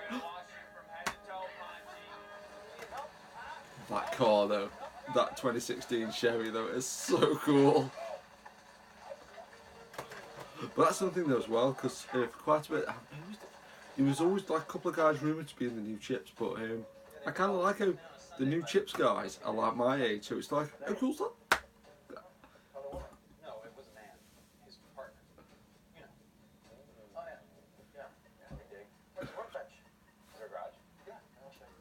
I'm gonna wash you from head to toe, Ponchi. That car though, that 2016 Chevy though, is so cool. But that's something though as well, because for quite a bit, he was always like a couple of guys rumoured to be in the new Chips, but I kind of like how the new Chips guys are like my age, so it's like, how cool's that? No, it was a man. His partner. You know. Oh, yeah. Yeah. Yeah, we dig. Where's the workbench? Is there a garage? Yeah, I'll show you.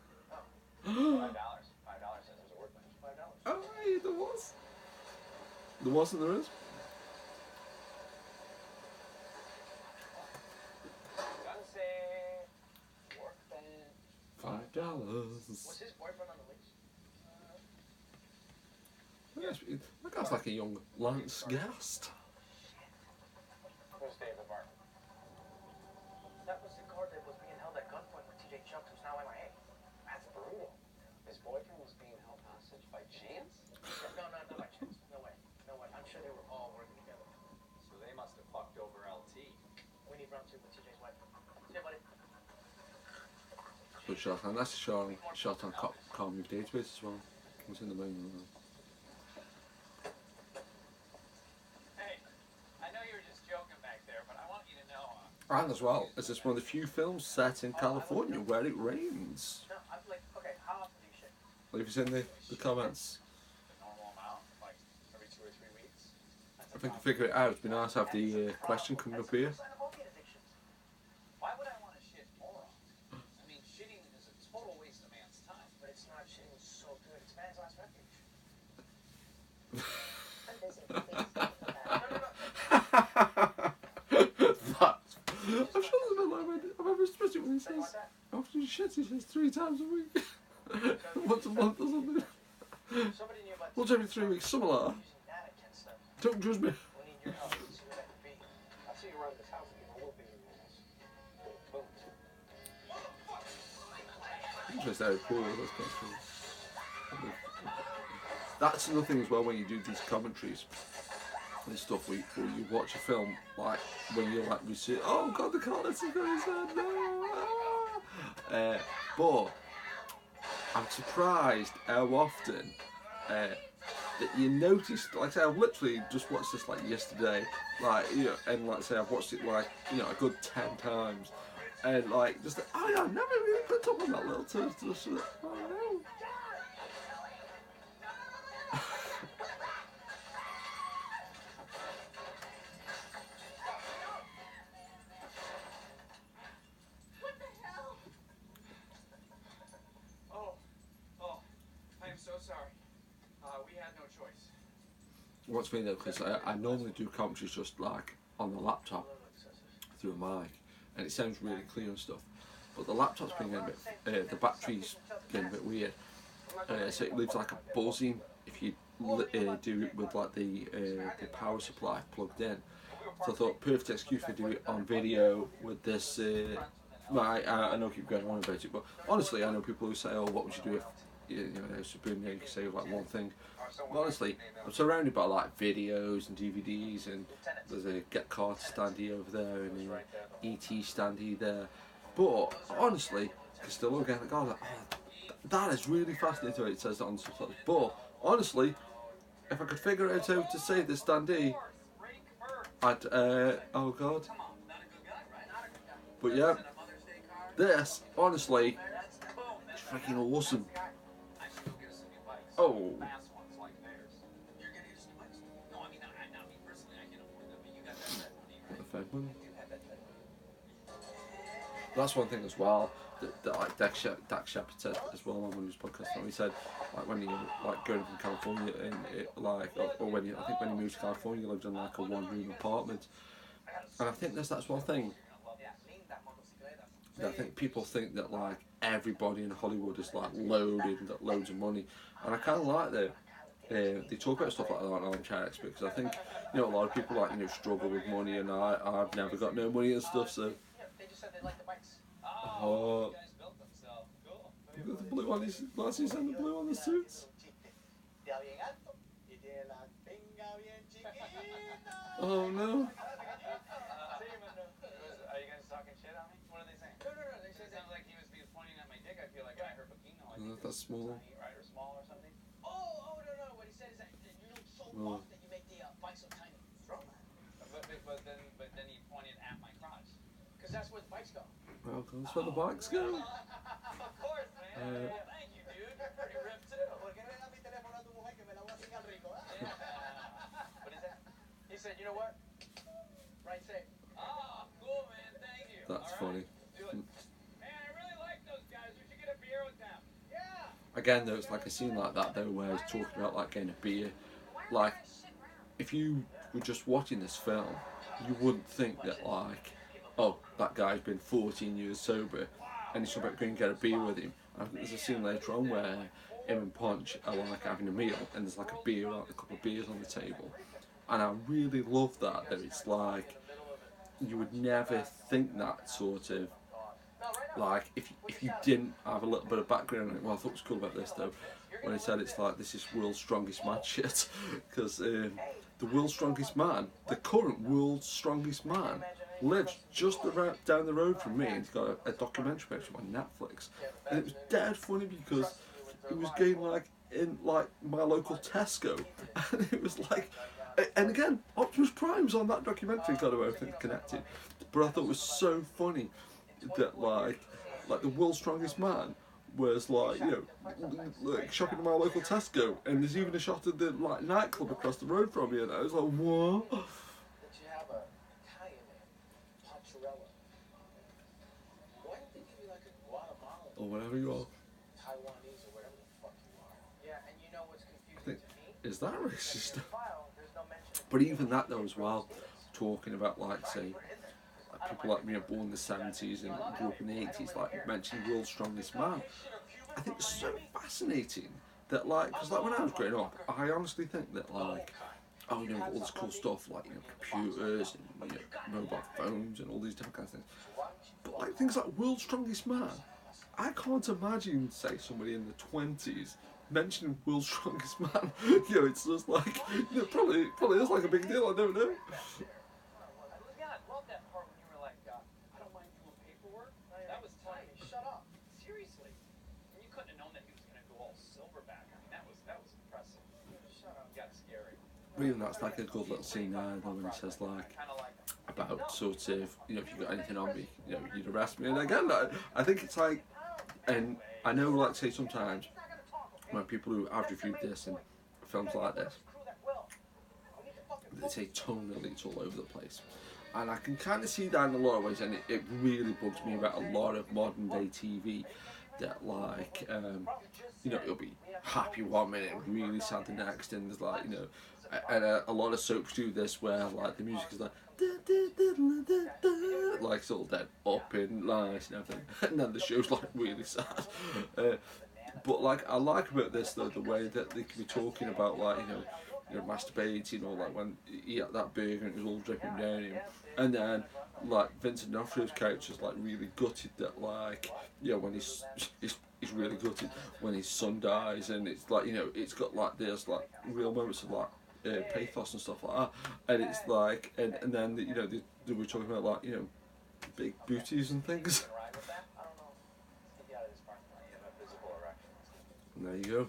Oh, $5. $5 says there's a workbench. $5. Oh, hey, there was. There was and there is. Doesn't say workbench. $5. Was his boyfriend on the lease? Yes, that guy's like a young Lance Gast. Who's David Martin? That was the car that was being held at gunpoint with TJ Chuck, who's now MIA. That's brutal. His boyfriend was being held hostage by chance? No, not by chance. No way. No way. I'm sure they were all working together. So they must have fucked over LT. We need round two with TJ's wife. See you, buddy. good shot, and that's a shot on Car Move Database as well. It's in the main one. Hey, I know you were just joking back there, but I want you to know. And as well, is this one of the few films set in California where it rains? No, I'm like, okay, how often do you shit? Leave us in the comments. The normal amount, like every 2 or 3 weeks. If we can figure it out, it'd be nice to have the question coming up here. Sign of opiate addictions. Why would I want to shit more often? I mean, shitting is a total waste of man's time. But it's not shitting so good. It's man's last refuge. I'm busy. Please. I'm sure there's a bit like I've ever especially when he says after he shits he says 3 times a week. Once a month or something. Somebody nearby. Once every 3 weeks, something like that. Using that against them. Don't judge me. We need your help to see what that could be. I'll see you around this house again. I will be in your ass. Boom. Interesting how cool that's quite cool. That's another thing as well when you do these commentaries and stuff where you watch a film like when you're like we say, oh god, the comments are very sad, no. But I'm surprised how often that you notice, like I say, I've literally just watched this like yesterday, like, you know, and like I say I've watched it like, you know, a good 10 times, and like just oh yeah, I never really picked up on that little touch. Just oh no. What the hell? Oh, I am so sorry. We had no choice. What's funny though, because I normally do commentaries just like on the laptop through a mic, and it sounds really clear and stuff. But the laptop's been getting a bit, the battery's getting a bit weird, so it leaves like a buzzing if you do it with like the power supply plugged in. So I thought perfect excuse to do it on video with this. I know I keep going on about it, but honestly, I know people who say, "Oh, what would you do if you know Spoon?" You can say like one thing. But honestly, I'm surrounded by like videos and DVDs, and there's a Get Carter standee over there and an ET standee there. But honestly, I still look at it, God, like, oh, that is really fascinating. It says that on the subtitles. But honestly, if I could figure out how to say the standee, I'd oh god. But yeah, this honestly is freaking awesome. Oh. The Fed one. That's one thing as well that like Dak Shepard said as well on one of his podcasts. He said like when he like going from California and it, like or when he, I think when he moved to California, he lived in like a 1-room apartment, and I think that's one thing. I think people think that like everybody in Hollywood is like loaded and got loads of money, and I kind of like that. They talk about stuff like that on Armchair because I think, you know, a lot of people like, you know, struggle with money, and I've never got no money and stuff, so. They just said they like the bikes. Oh, you guys built them, so cool. You got the blue on his glasses and the blue on the suits. Oh no. Are you guys talking shit on me? What are they saying? No. They said It sounds like he was pointing at my dick. I feel like when I heard Bikino, I No, think that's small. tiny, right, or small or something. Oh, no. What he said is that you look so buff that you make the bike so tiny. Throw that. But then he pointed at my crotch. Because that's where the bikes go. Well, that's where the bikes go. Of course, man. Thank you, dude. You're pretty ripped too. ¿Por qué no le das mi teléfono a tu mujer que me la voy a cingar rico? Yeah. What is that? He said, you know what? Right, say. Ah, cool, man. Thank you. That's All funny. right. Do it. Man, I really like those guys. We should get a beer with them. Yeah. Again, though, it's like a scene like that though, where he's talking about like getting a beer. Like, if you were just watching this film, you wouldn't think that like, oh, that guy's been 14 years sober, and he's about going to get a beer with him. I think there's a scene later on where him and Punch are like having a meal, and there's like a couple of beers on the table, and I really love that. That it's like you would never think that sort of. Like if you didn't have a little bit of background on it. Well, I thought was cool about this though, when he said it's like this is world's strongest man shit, because the world's strongest man, the current world's strongest man, lives just around down the road from me, and he's got a documentary about him on Netflix, and it was dead funny because it was going like in like my local Tesco, and it was like, and again, Optimus Prime's on that documentary, got everything connected, but I thought it was so funny that like the world's strongest man was like, you know, like shopping at my local Tesco, and there's even a shot of the like nightclub across the road from me, and I was like, what? That you have a Italian name, Poncherella. Why don't they give you like a Guatemalan Or whatever you are. Taiwanese or whatever the fuck you are? Yeah, and you know what's I confusing think, to me? is that racist? There's no mention of But even that though as well, talking about like say people like me are born in the 70s and grew up in the 80s, like mentioning world's strongest man. I think it's so fascinating that like, because like when I was growing up, I honestly think that like, oh, you know, all this cool stuff like, you know, computers and, you know, mobile phones and all these different kinds of things. But like things like world's strongest man, I can't imagine, say, somebody in the 20s mentioning world's strongest man. You know, it's just like, you know, probably is like a big deal. I don't know. Yeah, I love that part when you were like, I don't mind doing paperwork. That was tight. Shut up. Seriously. You couldn't have known that he was gonna go all silverback. I mean, that was impressive. Shut up. Got scary. Even that's like a good little scene there when he says like about sort of, you know, if you got anything on me, you know, you'd arrest me. And again, I think it's like, and I know like say sometimes when people who have reviewed this and films like this, they say tonally it's all over the place. And I can kind of see that in a lot of ways, and it really bugs me about a lot of modern day TV that like, you know, it'll be happy one minute and really sad the next, and there's like, you know, and a lot of soaps do this where like the music is like, like it's all dead up and nice and everything, and then the show's like really sad. But like I like about this though the way that they can be talking about like, you know, masturbating, or like when he had that burger and it was all dripping down him, and then like Vincent D'Onofrio's character's like really gutted that like, you know, when he's really gutted when his son dies, and it's like, you know, it's got like there's like real moments of like pathos and stuff like that, and it's like, and then you know they were talking about like, you know, big booties and things. And there you go.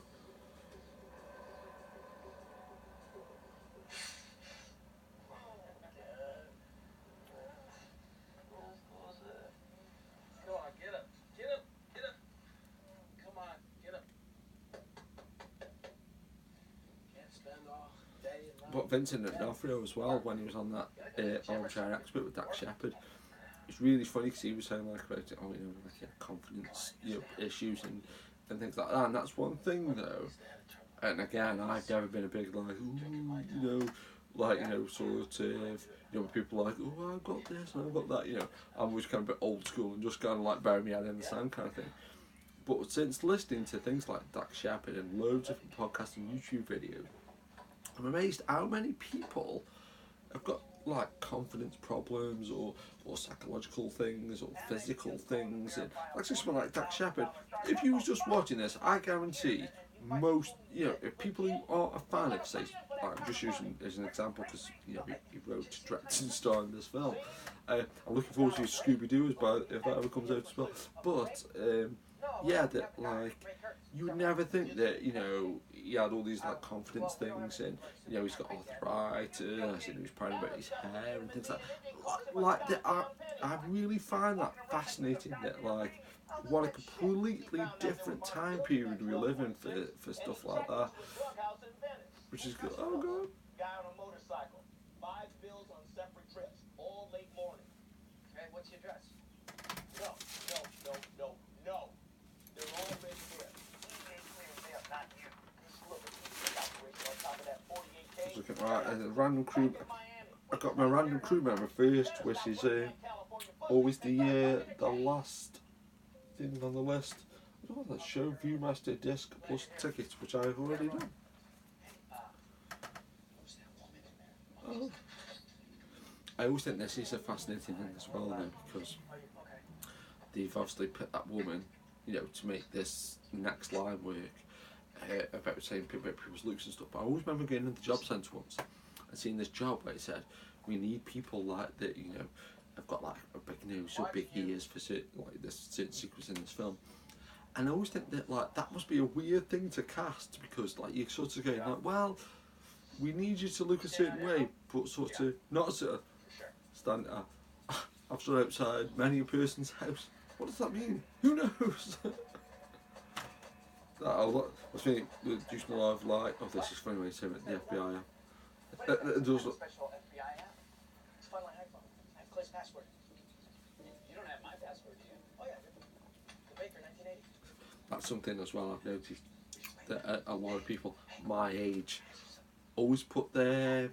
Come on, get up. Get up. Get up. Come on, get up. Can't spend all day and night. But Vincent D'Onofrio as well, when he was on that Armchair Expert with Shepard, it's really funny because he was saying like about it, oh, you know, like confidence, you know, issues and things like that. And that's one thing though. And again, I've never been a big like, ooh, you know, like, you know, sort of, you know, people are like, oh, I've got this and I've got that, you know. I'm always kind of a bit old school and just kind of like bury my head in the sand kind of thing. But since listening to things like Shepard and loads of podcasts and YouTube videos, I'm amazed how many people have got like confidence problems or psychological things or physical things. And like someone like Shepard, if you was just watching this, I guarantee most, you know, if people who aren't a fan of, say, like, I'm just using as an example because, you know, he wrote, directed and starred in this film. I'm looking forward to Scooby-Doo if that ever comes out as well. But yeah, that like you would never think that, you know, he had all these like confidence things, and you know he's got arthritis, and he was proud about his hair and things like that. I really find that fascinating. That like, what a completely different time period we live in for stuff like that, which is good. Oh god. Guy on a motorcycle. 5 bills on separate trips. All late morning. Hey, what's your address? No. They're all right there. Not you. Just look at the operation on top of that 48K. Looking right, and a random crew. I got my random crew member first, which is always the last thing on the list. I don't know, that show Viewmaster disc plus tickets, which I've already done. Oh. I always think this is a fascinating thing as well, though, because they've obviously put that woman, you know, to make this next line work, about saying about people's looks and stuff. But I always remember going into the job centre once and seeing this job where it said, we need people like that, you know, have got like a big nose or big ears for certain, like this certain sequence in this film. And I always think that like that must be a weird thing to cast, because like you're sort of going like, well, we need you to look a certain way, but sort of not sort of stand. I've stood outside many a person's house. What does that mean? Who knows? I was thinking, using a lot of like, oh, this is funny way to say it, the FBI. It does look. Special FBI app. It's fun like iPhone. I have Clay's password. You don't have my password, do you? Oh yeah, I do. The Baker, 1980. That's something as well I've noticed, that a lot of people my age always put their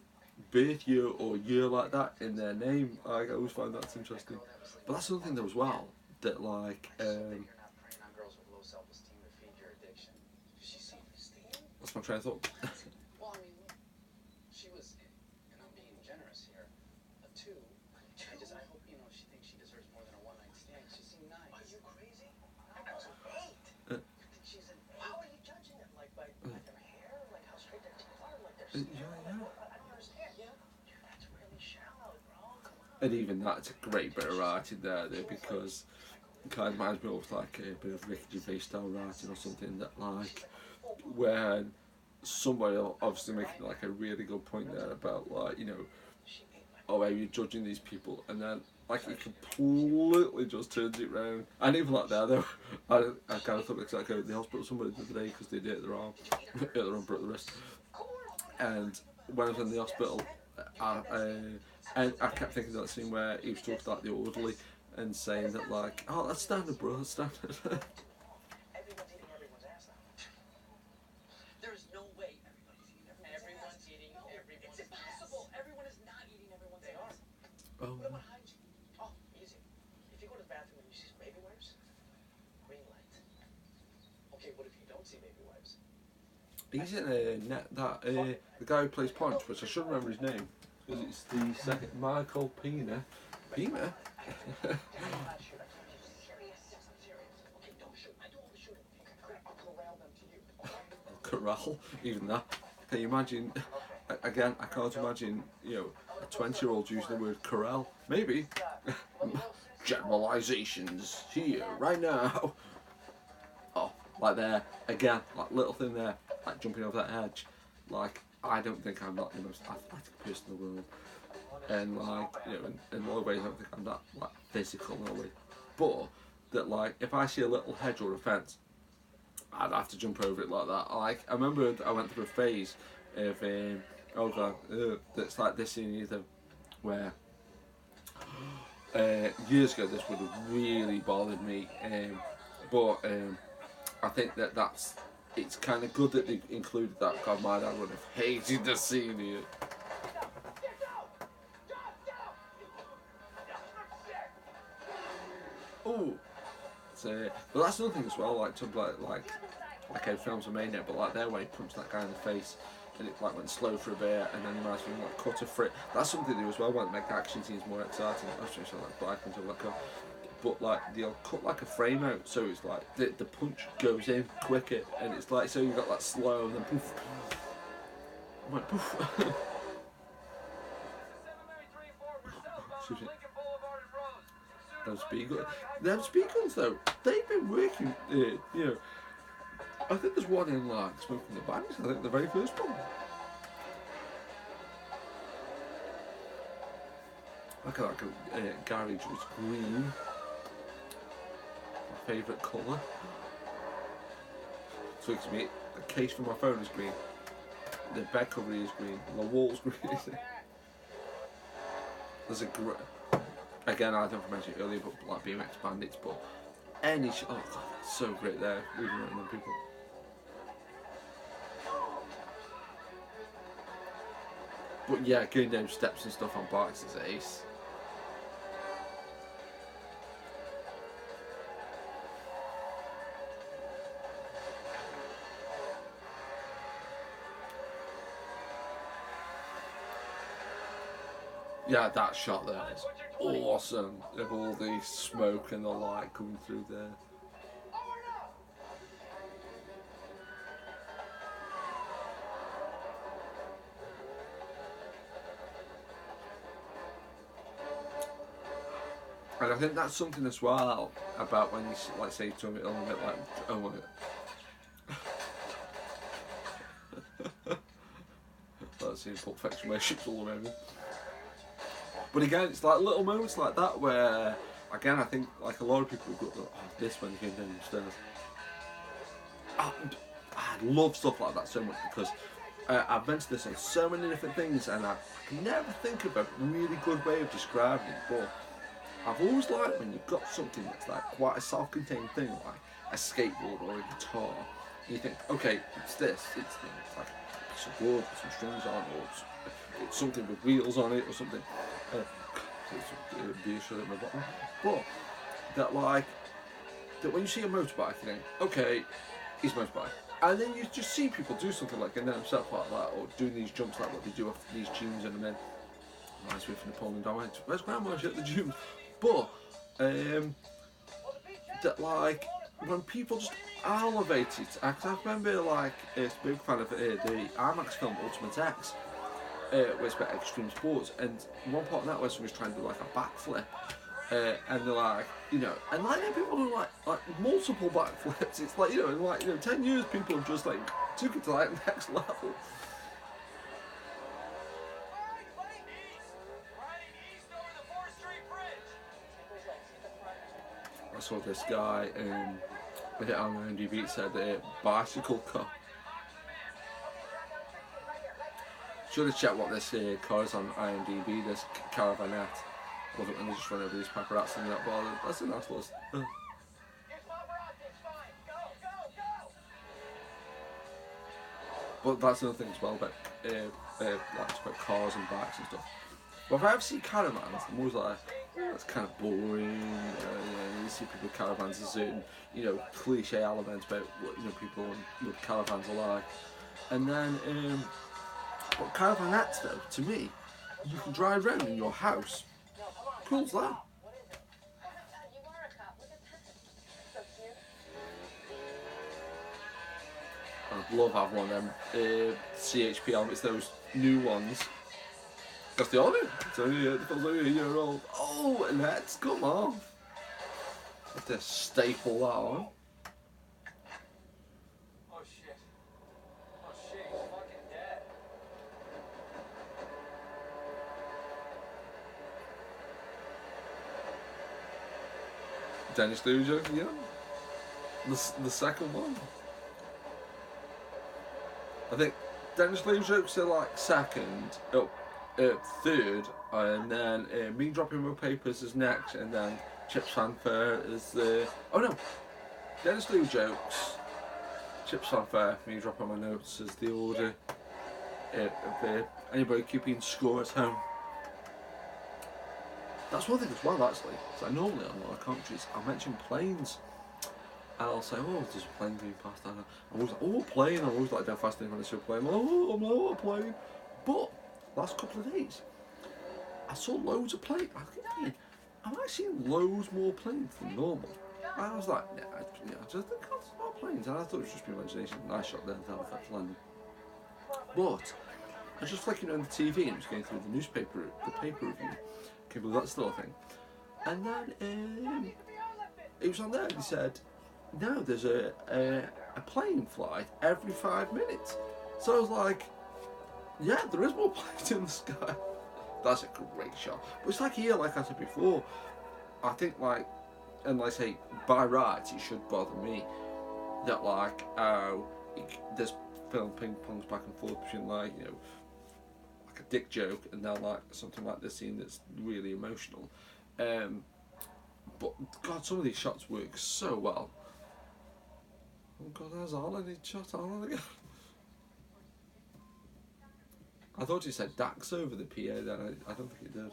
birth year or year like that in their name. I always find that's interesting. But that's another thing though as well, that like You're not preying on girls with low self-esteem to feed your addiction. She's self-esteem? that's my train of thought. Well, I mean, look, she was, and I'm being generous here, a 2. I hope, she thinks she deserves more than a one-night stand. She seemed nice. Are you crazy? That girl's an 8. You think she's an 8? How are you judging it? Like, by their hair? Like, how straight their teeth are? Like, their skin? Yeah. I don't understand, Dude, that's really shallow, bro. Come on. And even that's a great bit of writing there, because it kind of reminds me of like a bit of Ricky Gervais style writing or something, that like when somebody obviously making like a really good point there about like, oh, are you judging these people, and then like he completely just turns it round. And even like there though, I kind of thought it's like the hospital somebody the other day because they hit their arm, broke the wrist, and when I was in the hospital, and I kept thinking of that scene where he was talking to like the orderly and saying that like, oh, that's standard, bro, that's standard. Everyone's eating everyone's ass now. There is no way everyone's eating everyone's It's impossible. Everyone is not eating everyone's They are. ass. Oh, What about hygiene? Oh, easy. If you go to the bathroom and you see some baby wipes, green light. Okay, what if you don't see baby wipes? he's in the guy who plays Punch, which I should remember his name, because it's the second Michael Pena. Pena? I'm not shoot. I told you serious. Yes, I'm serious. Okay, don't shoot. I do all the shooting. Okay, I'll corral them to you. Corral, even that. Can you imagine? Again, I can't imagine, a 20-year-old using the word corral. Maybe. Generalizations here, right now. Oh, like there, again, like little thing there, like jumping over that edge. Like, I don't think I'm not the most athletic person in the world. And like, in a lot of ways I don't think I'm that like physical in a way. But that like, if I see a little hedge or a fence, I'd have to jump over it like that. Like, I remember I went through a phase of that's like this scene either, where years ago this would have really bothered me, but I think it's kind of good that they included that, because my dad would have hated the scene here. Oh, but that's another thing as well. Like how films are made now, but like their way he punched that guy in the face, and it like went slow for a bit, and then you might have like cut a frit. That's something they do as well, when make action scenes more exciting. That's just like black and stuff like that. But like they'll cut like a frame out, so it's like the punch goes in quicker, and it's like, so you've got that slow and then poof. I'm like poof. Excuse me. Them speed guns though, they've been working, I think there's one in like Smoking the Banks, I think the very first one. Look at that garage was green. My favourite colour. So excuse me, the case for my phone is green. The bed cover is green. The walls green. There's again, I don't know if I mentioned it earlier, but like BMX Bandits, but any oh god, that's so great there, moving around them people. But yeah, going down steps and stuff on bikes is ace. Yeah, that shot there is awesome, of all the smoke and the light coming through there. And I think that's something as well about when you, like, say to me a little bit like, oh my god. Let's see, Pulp Fiction where ships all around me. But again, it's like little moments like that where, again, I think like a lot of people go, oh, this when you came down the stairs. I love stuff like that so much because I've mentioned this on so many different things and I can never think of a really good way of describing it, but I've always liked when you've got something that's like quite a self-contained thing, like a skateboard or a guitar, and you think, okay, it's this, it's like a piece of wood with some strings on, or it's something with wheels on it or something. But that like, that when you see a motorbike you think, okay, it's a motorbike. And then you just see people do something like getting themselves like that, or doing these jumps like what they do off these tunes, and then reminds me of Napoleon Dynamite. Where's Grandma at the gym? But that like when people just elevate it, I remember like a big fan of the IMAX film Ultimate X, where it's about extreme sports, and one part of that where someone's trying to do like a backflip. And they're like, you know, and like people do like multiple backflips. It's like, you know, in like 10 years, people have just like took it to like next level. I saw this guy on IMDb. It said bicycle car. Should have checked what this car is on IMDb. This Caravanette. Wasn't when they just run over these paparazzi and that, but that's a nice list. But that's another thing as well about about cars and bikes and stuff. But if I ever see caravans, I'm always like, oh, that's kind of boring. You see people with caravans, there's certain, cliche elements about what people with caravans are like. And then, but caravanettes though, to me, you can drive around in your house. Cool's that? What is it? Oh my god, you are a cop. Look at that. So cute. I'd love having one of them CHP helmets, those new ones. That's the other. It's only it feels like a year old. Oh, and let's come off. Have to staple that on. Oh shit. Oh shit, he's fucking dead. Dennis Leary joke again. The second one. I think Dennis Leary jokes are like second, third, and then me dropping my papers is next, and then Chips Fanfare is the. Oh no, Dennis Leary jokes, Chips Fanfare, me dropping my notes is the order. Anybody keeping score at home. That's one thing as well, actually. So normally on a lot of countries, I'll mention planes, and I'll say, "Oh, there's a plane going past." And I'm always like, "Oh, a plane!" I'm always like dead fascinated when I see a plane. Oh, I'm like, a plane. But last couple of days, I saw loads of planes. I was thinking, am I seeing loads more planes than normal? And I was like, I just think it's not planes. And I thought it was just my imagination. Nice shot there in Halifax, London. But I was just flicking on the TV and just going through the paper review. Okay, well that's the whole thing. And then it was on there and he said, no, there's a plane flight every 5 minutes. So I was like, yeah, there is more planes in the sky. That's a great shot. But it's like here, like I said before, I think and I say, by rights, it should bother me that there's film ping pongs back and forth between like a dick joke and then like something like this scene that's really emotional. But God, some of these shots work so well. Oh God, there's Alan. He shot Alan again. I thought he said Dax over the PA then. I don't think it did.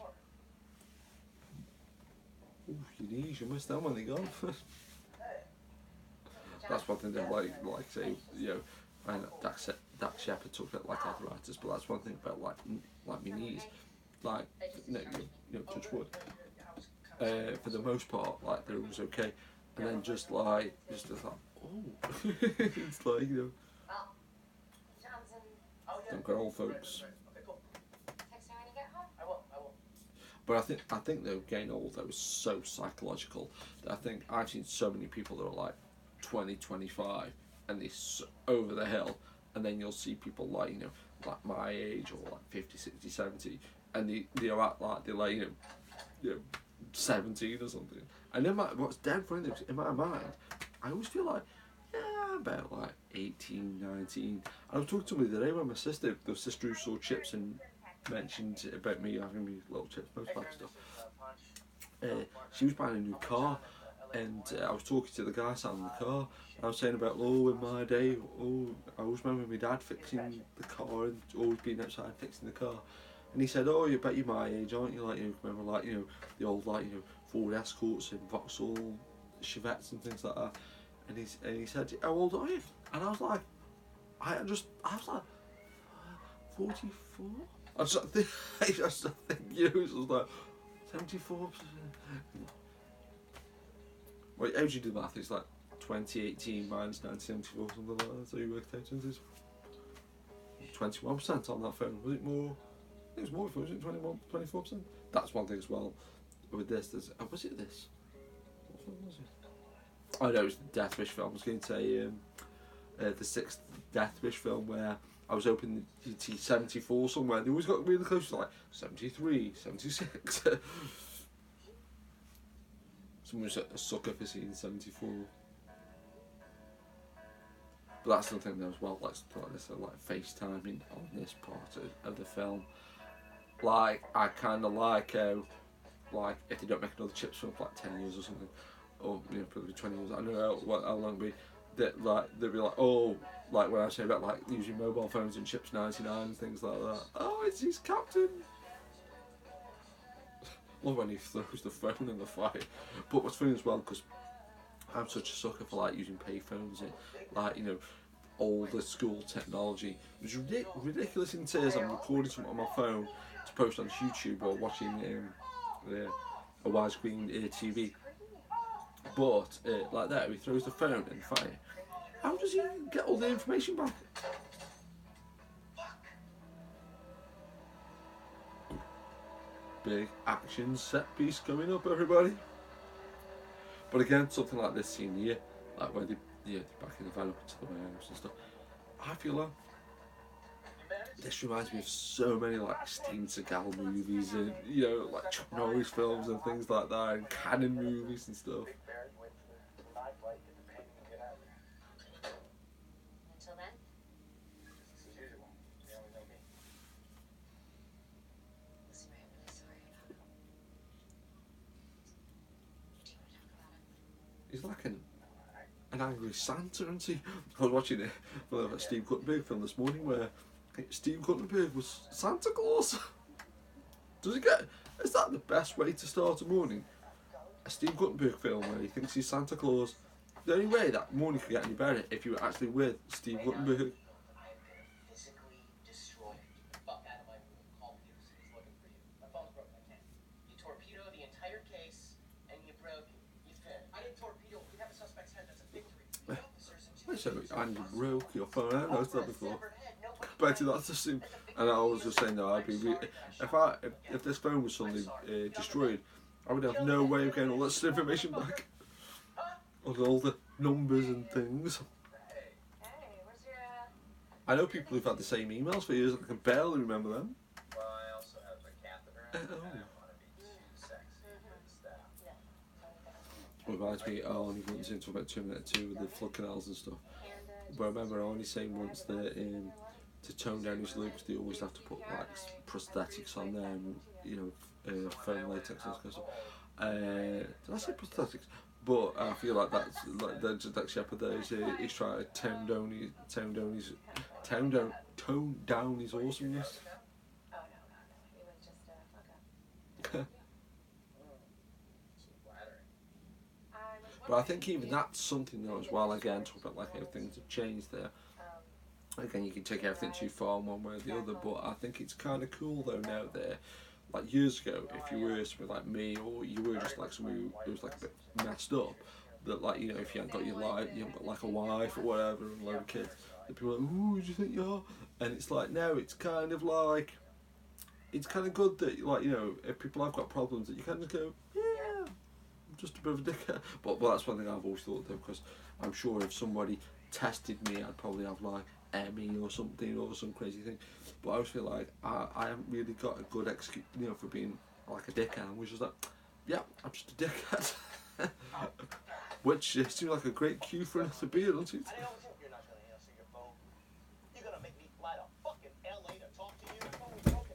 Ooh, your knees, you missed them when they gone. That's one thing that like say, and Dax Shepard talked about like arthritis, but that's one thing about like my knees, like touch wood. For the most part, like they're always okay, and then just like oh, it's like don't go old folks. Text me when you get home. I will. But I think though, getting older was so psychological that I think I've seen so many people that are like 20, 25, and they're over the hill, and then you'll see people like, you know, like my age or like 50, 60, 70, and they're at like, they're like, you know, 17 or something. And in what's dead funny is, in my mind, I always feel like, yeah, I'm about like 18, 19. I was talking to somebody today with my sister, the sister who saw CHiPs and mentioned about me having me little CHiPs postpack stuff. She was buying a new car, and I was talking to the guy sat in the car. I was saying about, oh, in my day, oh, I always remember my dad fixing the car and always being outside fixing the car. And he said, oh, you bet you're my age, aren't you? Like, you know, remember, like, you know, the old, like, you know, Ford Escorts and Vauxhall Chevettes and things like that. And he said, how old are you? And I was like, I was like, 44? I just think, you know, it was like, 74%. Wait, how do you do the math? It's like 2018 minus 1974, something like that. So you worked out into 21% on that phone. Was it more? I think it was more before, was it 21, 24%? That's one thing as well. With this, was it this? What film was it? Oh no, it was the Death Wish film. I was going to say the sixth Death Wish film where I was hoping you'd see 74 somewhere. They always got really close to like 73, 76. Someone's a sucker for seeing 74. But that's the thing though as well, like something like this, like FaceTiming on this part of the film. Like, I kind of like how, like, if they don't make another CHiPs film for like 10 years or something, or, you know, probably 20 years, I don't know how long it'll be, that, like, they'll be like, oh, like when I say about, like, using mobile phones and CHiPs 99 and things like that. Oh, it's his captain! Love when he throws the phone in the fire. But what's funny as well, because I'm such a sucker for, like, using payphones and, like, you know, older school technology. It was ridiculous in tears. I'm recording something on my phone to post on YouTube or watching a widescreen TV. But like that, he throws the phone in fire. How does he get all the information back? Big action set piece coming up, everybody. But again, something like this scene here, like where they're backing the van up into the warehouse and stuff. I feel like this reminds me of so many like Steven Seagal movies and, you know, like Chuck Norris films and things like that, and Cannon movies and stuff. Until then, Business as usual. You only know me. listen, I'm really sorry about it. Do you want to talk about it? He's like an angry Santa, isn't he? I was watching a Steve Guttenberg film this morning where Steve Guttenberg was Santa Claus. Is that the best way to start a morning? A Steve Guttenberg film where he thinks he's Santa Claus. The only way that morning could get any better if you were actually with Steve Guttenberg. I have been physically destroyed. Get the fuck out of my room. Call Peterson. He's looking for you. My phone's broken. I can't. You torpedo the entire case, and you broke it. I didn't torpedo. We have a suspect's head. That's a victory. The officers and I said, and you broke your phone. I noticed that before. severed head. Nobody But that's just, and I was just saying that I'd be if this phone was suddenly destroyed, I would have no way of getting all that information back, all the numbers and things. Hey, where's your, I know people who've had the same emails for years. I can barely remember them. Well, I also have a catheter. And Oh. I don't want to be too sexy for the staff. Reminds me, I only went into about 2 minutes too with the flood canals and stuff. But I remember I only saying once that to tone down his looks, they always have to put like prosthetics on there, and, you know, foam latex and stuff. Did I say prosthetics? But I feel like that's like that Shepard there. He's trying to tone down his awesomeness. oh no, he was just a fuck up. But I think even that's something though as well. Again, talk about like how things have changed there. Again, you can take everything too far one way or the other, but I think it's kind of cool though now that, like years ago, if you were somebody like me, or you were just like somebody who was like a bit messed up, that like, you know, if you haven't got your life, you haven't got like a wife or whatever and a load of kids, that people are like, ooh, who do you think you are? And it's like now it's kind of like, it's kind of good that, like, you know, if people have got problems, that you kind of go, yeah, I'm just a bit of a dickhead. But that's one thing I've always thought, though, because I'm sure if somebody tested me, I'd probably have like ME or something, or some crazy thing. But I always feel like I haven't really got a good excuse, you know, for being like a dickhead. I was just like, yeah, I'm just a dickhead. Which seems like a great cue for us to be, doesn't it? I don't think you're not gonna answer your phone. You're gonna make me fly to fucking LA to talk to you. Your phone was broken.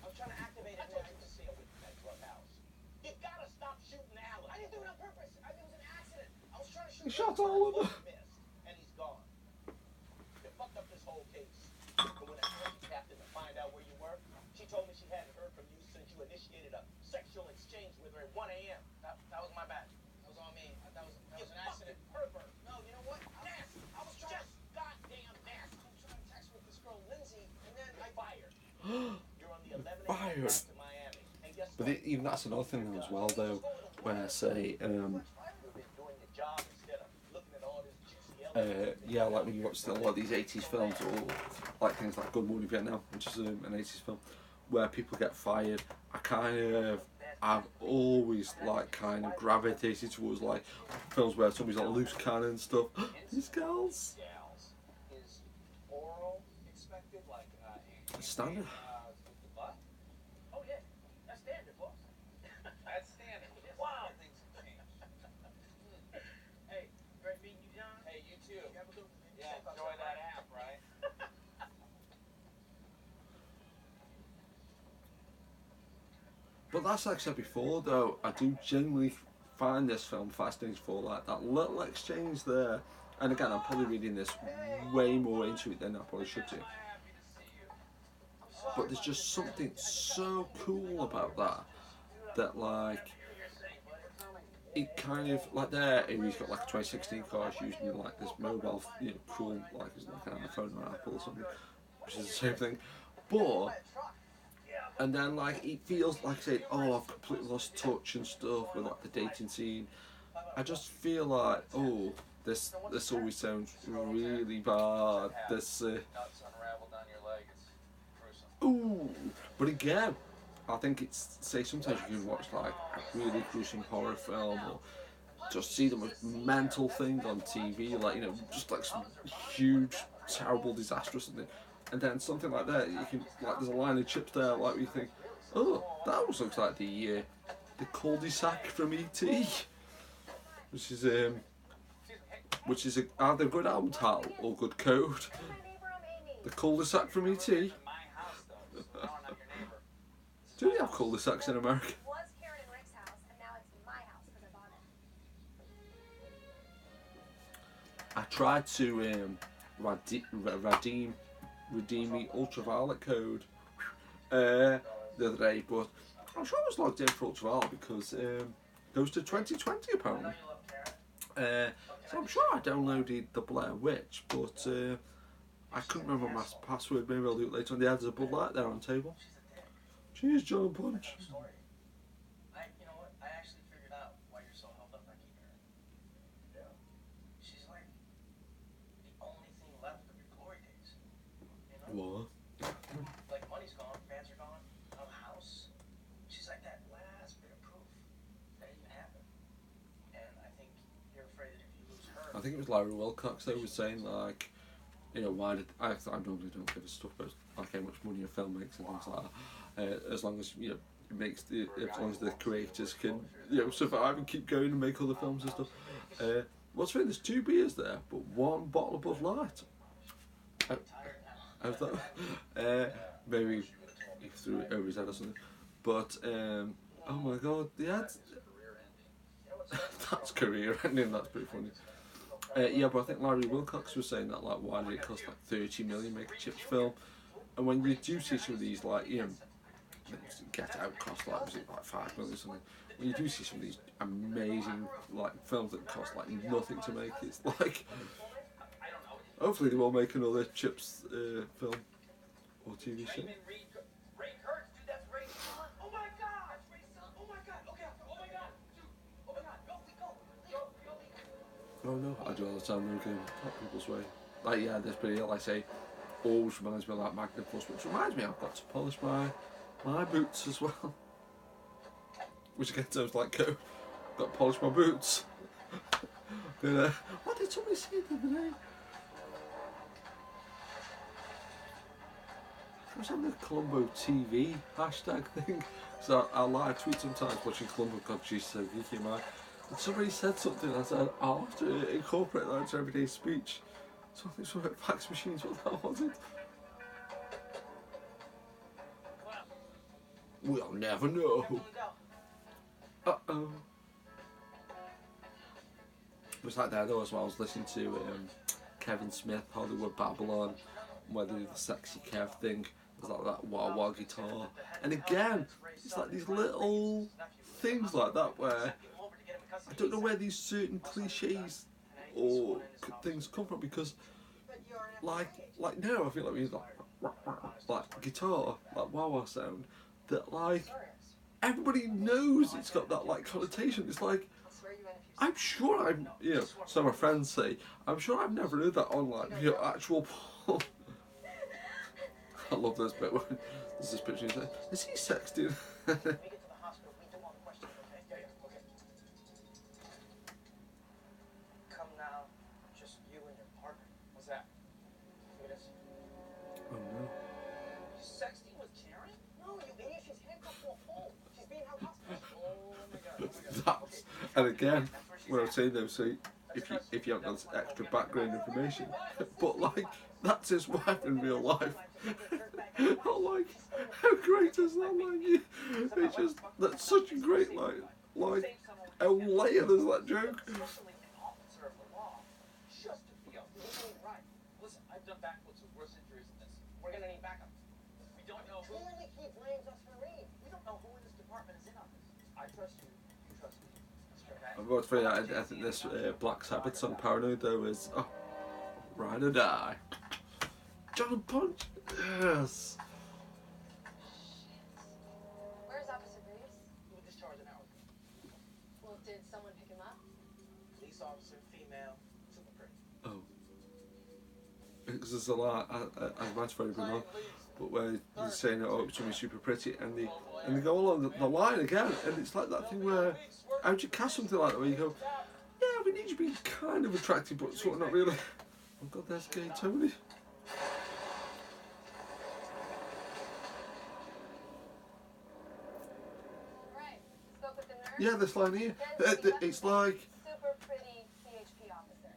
I'm trying to activate it. I told you to stay away from that clubhouse. You gotta stop shooting Alan. I didn't do it on purpose. It was an accident. I was trying to shoot. He shot all of them. And he's gone. You fucked up this whole case. But when I told the captain to find out where you were, she told me she hadn't heard from you since you initiated a sexual exchange with her at 1 a.m. That was my bad. That was on me. That was an accident. Pervert. No, you know what? Nasty. I was trying just goddamn nasty. I was trying to text with this girl Lindsay, and then I fired. You're on the 11 Fired. to Miami. And guess But what? even that's another thing as well, though, where say, You've been doing your job instead of looking at all this juicy yeah, like when you watch a lot of these 80s films, or like things like Good Morning Vietnam, which is an 80s film, where people get fired, I've always like kind of gravitated towards like films where somebody's like loose cannon and stuff. These girls. gals. Is oral expected, like, Standard. What? Oh, yeah. That's standard, boss. That's standard. Wow. Things have changed. Hey, great meeting you, John. Hey, you too. Have a good one. Yeah, enjoy that app, right? But that's like I said before, though, I do genuinely find this film fascinating for like that little exchange there. And again, I'm probably reading this way more into it than I probably should do. But there's just something so cool about that like, it kind of, like there, he's got like a 2016 car, it's using like this mobile, you know, cool, like it's like an iPhone or Apple or something, which is the same thing. But, and then like, it feels like I said, oh, I've completely lost touch and stuff with like the dating scene. I just feel like, oh, this always sounds really bad. This, Nuts unraveled on your leg. It's gruesome. ooh, but again, I think it's, say sometimes you can watch like a really gruesome horror film or just see the most mental thing on TV, like, you know, just like some huge, terrible disaster or something. And then something like that, you can, like, there's a line of chips there, like, you think, oh, that almost looks like the cul-de-sac from E.T., which is either good album title or good code. The cul-de-sac from E.T. In my house, though. So I'm not your neighbor. Do we have cul-de-sacs in America? It was Karen and Rick's house, and now it's my house because I bought it. I tried to redeem the ultraviolet code the other day, but I'm sure I was logged in for ultraviolet because it goes to 2020 apparently. So I'm sure I downloaded the Blair Witch, but I couldn't remember my password. Maybe I'll do it later on. There's a Bud Light there on the table. Cheers, John Punch. You know what? I actually figured out why you're so held up by keeping her. Yeah. She's like the only thing left of your glory days. You know? What? Like, money's gone, fans are gone, no house. She's like that last bit of proof that it even happened. And I think you're afraid that if you lose her. I think it was Larry Wilcox though was saying like, you know, why did I normally don't give a stuff about like how much money a film makes and things like that. As long as, you know, it makes as long as the creators can, you know, survive and keep going and make other films and stuff. What's funny, there's 2 beers there, but 1 bottle of Bud Light. How's that? Maybe he threw it over his head or something. But oh my god, yeah, that's career ending. That's pretty funny. Yeah, but I think Larry Wilcox was saying that, like, why did it cost like 30 million to make a Chips film? And when you do see some of these, like, you know, Get Out cost like, was it like 5 million or something? When you do see some of these amazing like films that cost like nothing to make, it's like, hopefully they will make another Chips film or TV show. Ray Kurtz, dude, that's Ray Son. Oh my god, that's Ray Son. Oh my god, okay, oh my god, dude, oh my god, go. Oh no, I do all the time looking at people's way. Like, yeah, this video, like I say, always reminds me of like Magnum Plus, which reminds me I've got to polish my My boots as well. Which again sounds like go. Got to polish my boots. What did somebody say the other day? It was on the Colombo TV hashtag thing. So I live tweet sometimes watching Colombo. God, she's so geeky, man. And somebody said something. I said I'll have to incorporate that into everyday speech. Something about fax machines. What that was it? We'll never know. Uh-oh. It was like that though as well. I was listening to Kevin Smith, Hollywood Babylon, where they do the sexy Kev thing. It was like that wah wah guitar. And again, it's like these little things like that where I don't know where these certain cliches or things come from, because like now I feel like we use like guitar, like wah wah sound, that like everybody knows it's got that like connotation. It's like, I'm sure I'm, you know, so my friends say, I'm sure I've never heard that on like, you know, actual porn. I love this bit when there's this picture and you say, is he sexting? Come now, just you and your partner. What's that? Look at this. Oh no. You sexting with Karen? No, you idiot. She's handcuffed to a pole. She's being held hostage. Oh my god. Oh my god. That's, and again, what I'm saying though, so if you haven't got this extra background information, but like, that's his wife in real life. I'm like, how great is that? Like, it's just, that's such a great, like, how layered is that joke? Especially an officer of the law. Just to feel. Right. Listen, I've done backflips with worse injuries than this. We're gonna need backup. We don't know who. Clearly he blames us for rain. We don't know who in this department is in on this. I trust you. You trust me. I'm about to say that I think this Black Sabbath song Paranoid though is, oh, ride or die. John Punch, yes. Where's Officer Graves? He was discharged an hour ago. Well, did someone pick him up? Police officer, female, super pretty. Oh. Because there's a lot, I might have already been on, but where he's saying, oh, somebody's super pretty, and they go along the line again, and it's like that thing where, how do you cast something like that where you go, yeah, we need you to be kind of attractive, but sort of not really. Oh god, there's gay Tony. Right. Spoke with the nurse. Yeah, this line here, it's like, Super pretty CHP officer.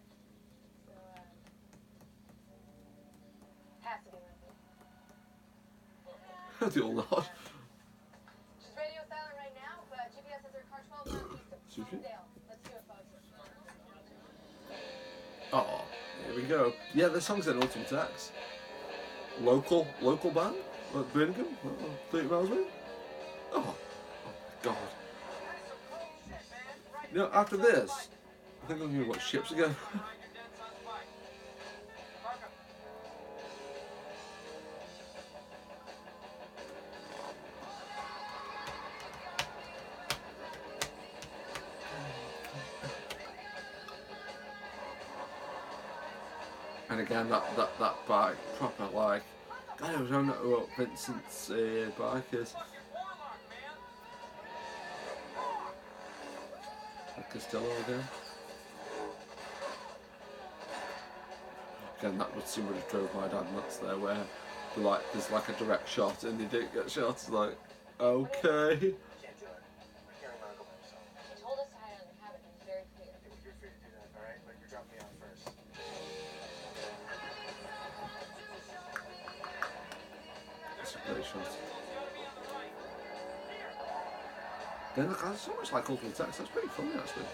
So, has to be Lindsay. they all nod. She's radio silent right now, but GPS says her car 12 miles east of Sushi? Palmdale. Let's do it, folks. Oh, here we go. Yeah, this song's an Ultimate X. Local band, like Birmingham, 30 miles away. Oh my god. You know, after this, I think I'm going to watch Ships again. And again, that bike, proper like, God, I was on what Vincent's bike is. Like Costello again. Again, that would seem would have drove my dad nuts there, where there's like a direct shot and they didn't get shot. It's like, okay. Can't do it. Karen wanna go by herself. He told us to hide under habit, and it was very clear. You're free to do that, alright? But you're dropping me off first. That's a great shot. Then look, that's so much like Ultimate Text. That's pretty funny actually.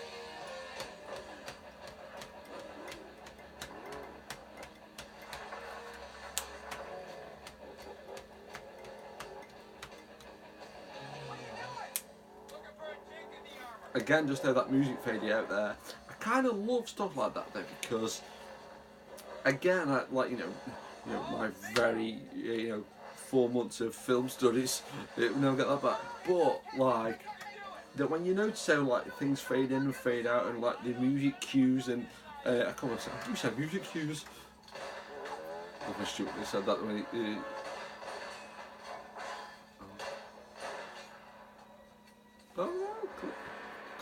Again, just how that music faded out there. I kind of love stuff like that though, because again, like you know, my very 4 months of film studies, never get that back. But like that, when you notice how like things fade in and fade out, and like the music cues, and I can't remember, you said music cues. I wish you said that when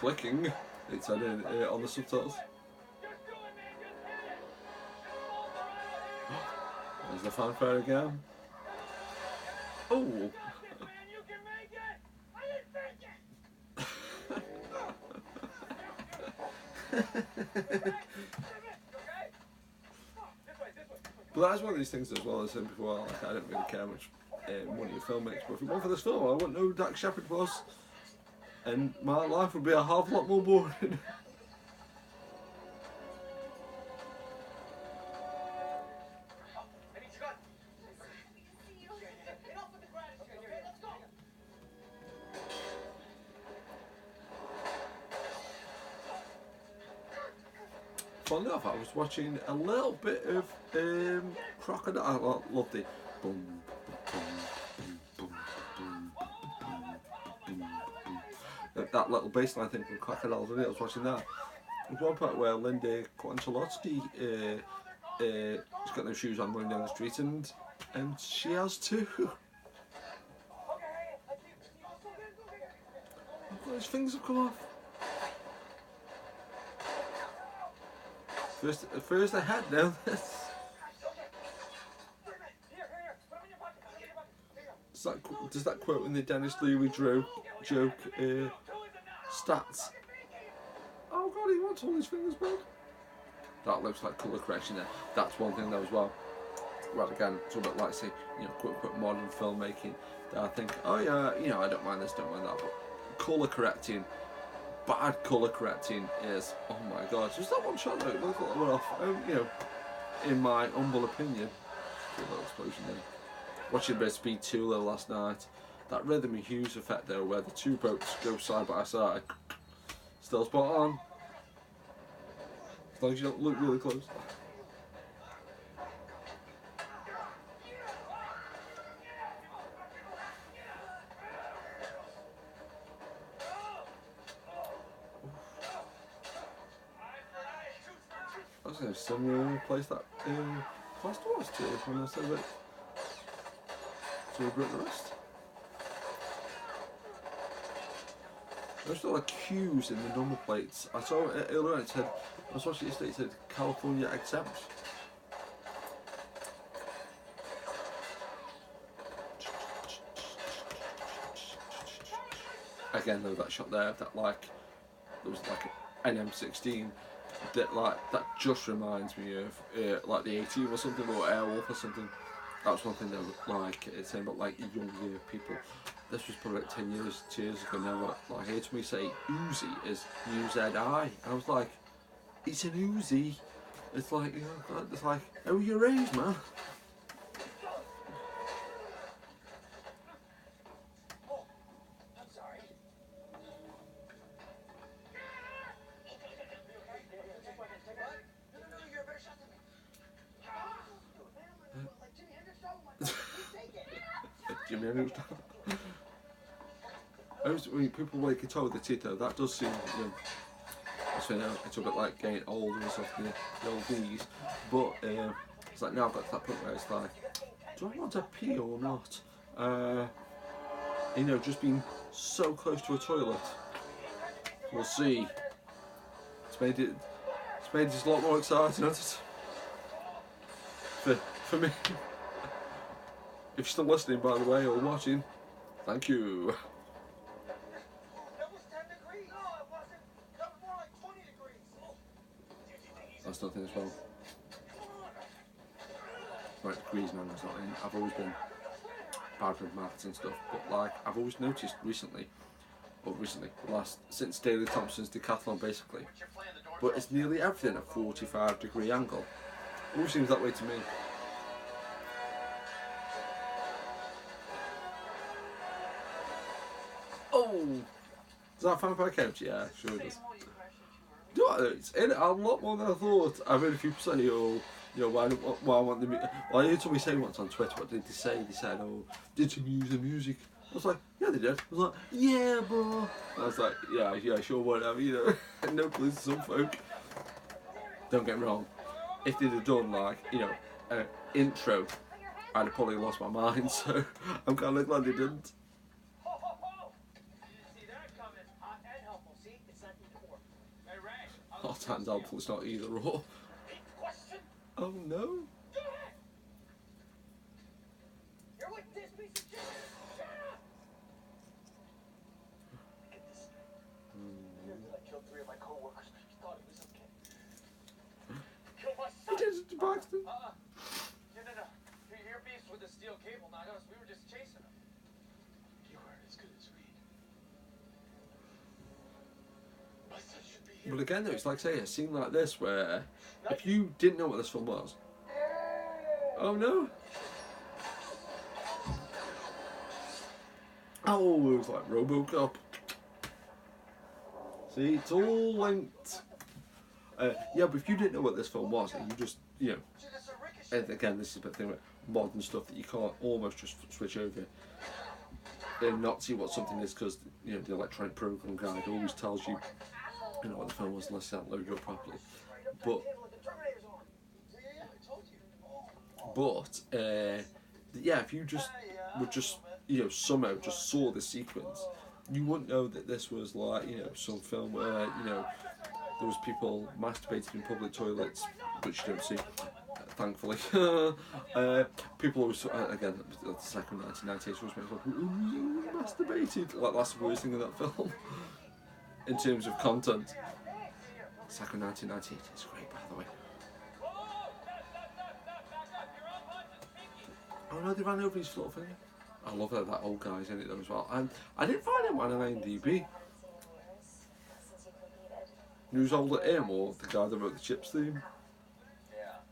clicking. It said on the subtitles. There's the fanfare again. Oh. But that's one of these things as well. As I said before, like, I don't really care much money a film makes, but if it weren't for this film, I wouldn't know who Dak Shepard was, and my life would be a half lot more boring. Funnily enough, I was watching a little bit of Crocodile. I loved it. Boom, boom, boom, boom, boom, boom. That little bass line thing from Crocodile, I was watching that. There's one part where Linda Konchalowski she's got no shoes on running down the street, and she has too. Those things have come off. First I had now this. Does that quote in the Dennis Leary joke stats? Oh god, he wants all his fingers back. That looks like colour correction there. That's one thing though as well. Well, again, it's a bit like, say, you know, quote unquote modern filmmaking. That I think, oh yeah, you know, I don't mind this, don't mind that, but colour correcting, bad colour correcting is, oh my god, just that one shot though, it looks like one off. You know, in my humble opinion, a little explosion there. Watching a bit of Speed 2 last night, that Rhythm and Hughes effect there, where the two boats go side by side, still spot on. As long as you don't look really close. I was going to similar place that cost was to when I said that. So we broke the rest. There's still like Q's in the number plates. I saw it earlier on, it said, I was watching it yesterday, it said California exempt. Again though, that shot there, that like, there was like an M16, that just reminds me of like the 18 or something, or Airwolf or something. That was one thing that, like, it's saying about like younger people. This was probably like 10 years ago now. Like, I heard somebody say Uzi is U-Z-I. I was like, it's an Uzi. It's like, you know, it's like, how are you raised, man? Jimmy Hendrix. When people like guitar with the Tito, that does seem, you know, it's a bit like getting older and stuff, the old D's, but it's like now I've got to that point where it's like, do I want to pee or not? You know, just being so close to a toilet. We'll see. It's made it a lot more exciting, hasn't it? For me. If you're still listening, by the way, or watching, thank you. That was 10 degrees. No, it wasn't. That was more like 20 degrees. That's nothing as well. Right, degrees, man, that's not in. I've always been bad with maths and stuff, but like, I've always noticed since Daley Thompson's decathlon basically, but it's nearly everything at 45-degree angle. Always seems that way to me. Oh! Does that fanfare count? Yeah, sure it does. You know what, it's in it a lot more than I thought. I've heard a few people say, oh, you know, why I want the music. Well, I heard somebody say once on Twitter, what did they say? They said, oh, did you use the music? I was like, yeah, they did. I was like, yeah, bro. I was like, yeah, sure, whatever, you know. No clue to some folk. Don't get me wrong. If they'd have done, like, you know, an intro, I'd have probably lost my mind, so I'm kind of glad they didn't. See that coming? Hot and helpful. See, it's not Hot and helpful, it's not either or. Question? Oh no. Go ahead. You're with this piece of shit. Shut up. Get this straight. You heard that I killed 3 of my coworkers, but you thought it was okay. Killed my He son. did it to Baxter. No. Your beef's with the steel cable, not us. We were just chasing him. You weren't as good as Reed. My son should be here. But again, though, it's like say a scene like this where if you didn't know what this film was, oh no. Oh, it was like RoboCop. See, it's all linked. Yeah, but if you didn't know what this film was, and you just, you know, and again, this is a bit thing with modern stuff that you can't almost just switch over and not see what something is because, you know, the electronic program guide always tells you, you know, what the film was unless you haven't loaded it up properly. But yeah, if you just would just, you know, somehow just saw this sequence, you wouldn't know that this was like, you know, some film where, you know, there was people masturbating in public toilets, which you don't see, thankfully. People always, again, the second 1998 was like, masturbated. Like, that's the worst thing in that film, in terms of content. Second 1998 is great, by the way. Oh no, they ran over his little finger. I love that old guy's in it though as well. And I didn't find him on IMDb. Who's older, him or the guy that wrote the CHiPs theme? Yeah,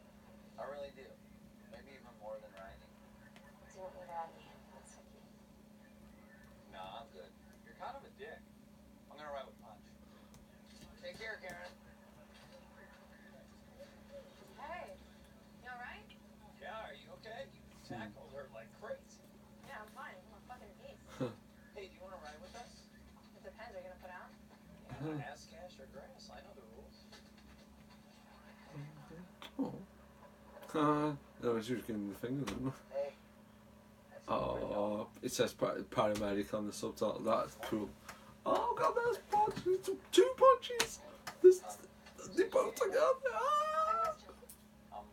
I really do. Maybe even more than writing. Do you want me to add me? That's okay. Nah, I'm good. You're kind of a dick. I'm gonna ride with Punch. Take care, Karen. Hey, you alright? Yeah, are you okay? You tackled her like crazy. Yeah, I'm fine. I'm a fucking beast. Hey, do you want to ride with us? It depends. Are you gonna put out? Yeah, ass, cash, or grass. I know the rules. Oh. No, she was giving the finger then. Hey. Oh, it says paramedic on the subtitle. That's cool. Oh god, there's punches. 2 punches. They both together. Ah. I'm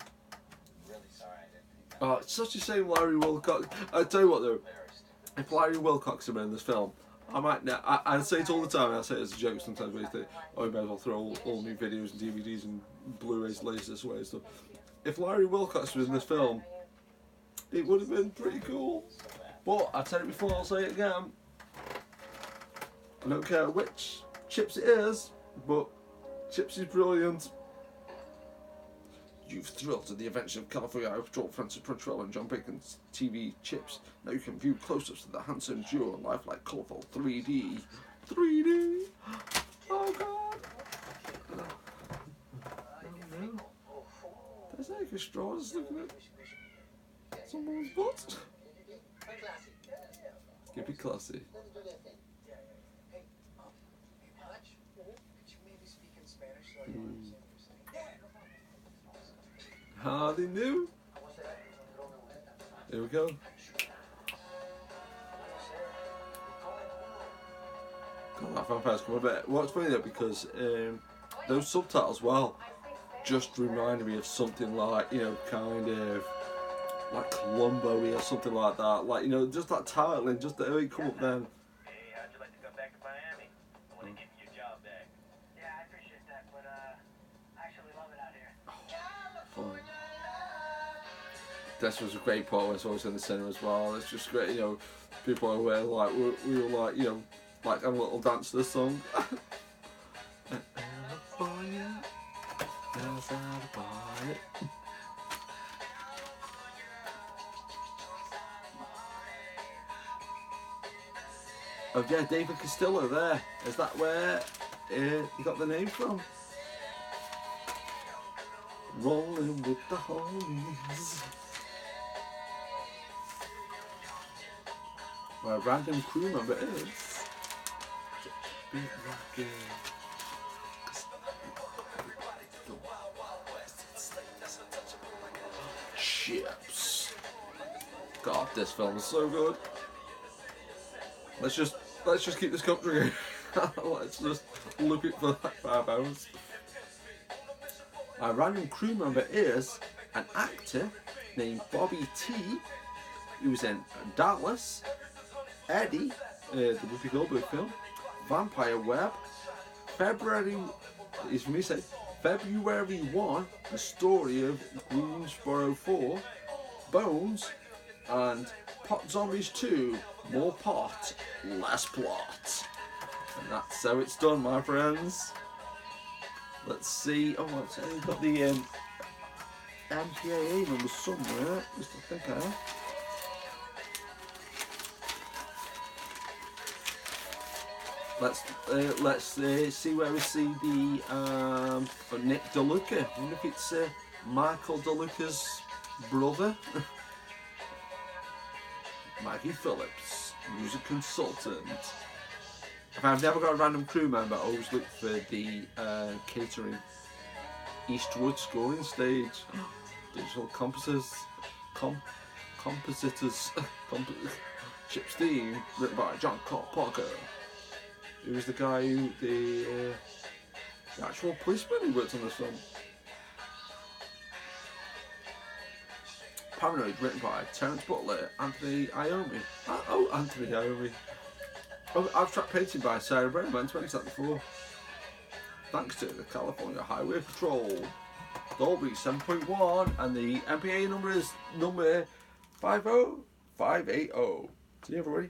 really sorry I didn't think that. Oh, it's such a shame Larry Wilcox. I tell you what though, Very stupid. if Larry Wilcox had been in this film, I might. I say it all the time. I say it as a joke sometimes. Where you think, oh, you may as well throw all new videos and DVDs and Blu-rays, lasers away and stuff. If Larry Wilcox was in this film, it would have been pretty cool. But I've said it before, I'll say it again. I don't care which CHiPs it is, but CHiPs is brilliant. You've thrilled to the adventures of California Highway Patrol, Francis Punchwell and John Bacon's TV CHiPs. Now you can view close-ups of the handsome duo and lifelike, colourful 3D. 3D! Oh god! Oh no. There's like a straw just looking at someone's butt. Keep it classy. Hey, Punch? Could you maybe speak in Spanish so I can understand what you're saying? How they knew. Here we go. God, that vampire's come a bit. What's funny though, because those subtitles, well, just reminded me of something like, you know, kind of like Columbo-y or something like that. Like, you know, just that titling, just the way it come up then. Hey, how'd you like to come back to Miami? I want to give you your job back. Yeah, I appreciate that, but I actually love it out here. Fun. This was a great part when I was in the cinema as well. It's just great, you know, people are wearing like, we were like, you know, like having a little dance to this song. California, there's a party. Oh yeah, David Castillo there. Is that where he got the name from? Rolling with the homies. Where a random crew member is. Big rocket. CHiPs. God, this film is so good. Let's just keep this country going. Let's just loop it for like 5 hours. Our random crew member is an actor named Bobby T, who was in Dallas, Eddie, the Whoopi Goldberg film, Vampire Web, February 1, the story of Greensboro 4, Bones, and Pot Zombies 2, more pot, less plot. And that's how it's done, my friends. Let's see. Oh, I've got the MPAA number somewhere. I think I have. Let's see where we see the Nick DeLuca. I wonder if it's Michael DeLuca's brother. Maggie Phillips, music consultant. If I've never got a random crew member, I always look for the catering. Eastwood scoring stage. Digital compositors. Ship's theme, written by John Carl Parker. Who was the guy who, the actual policeman who worked on this film. Paranoid, written by Terence Butler, Anthony Iommi. Oh, Anthony Iommi. Oh, Abstract Painting by Sarah Brennan. I mentioned that before. Thanks to the California Highway Patrol. Dolby 7.1, and the MPA number is number 50580. See you, everybody.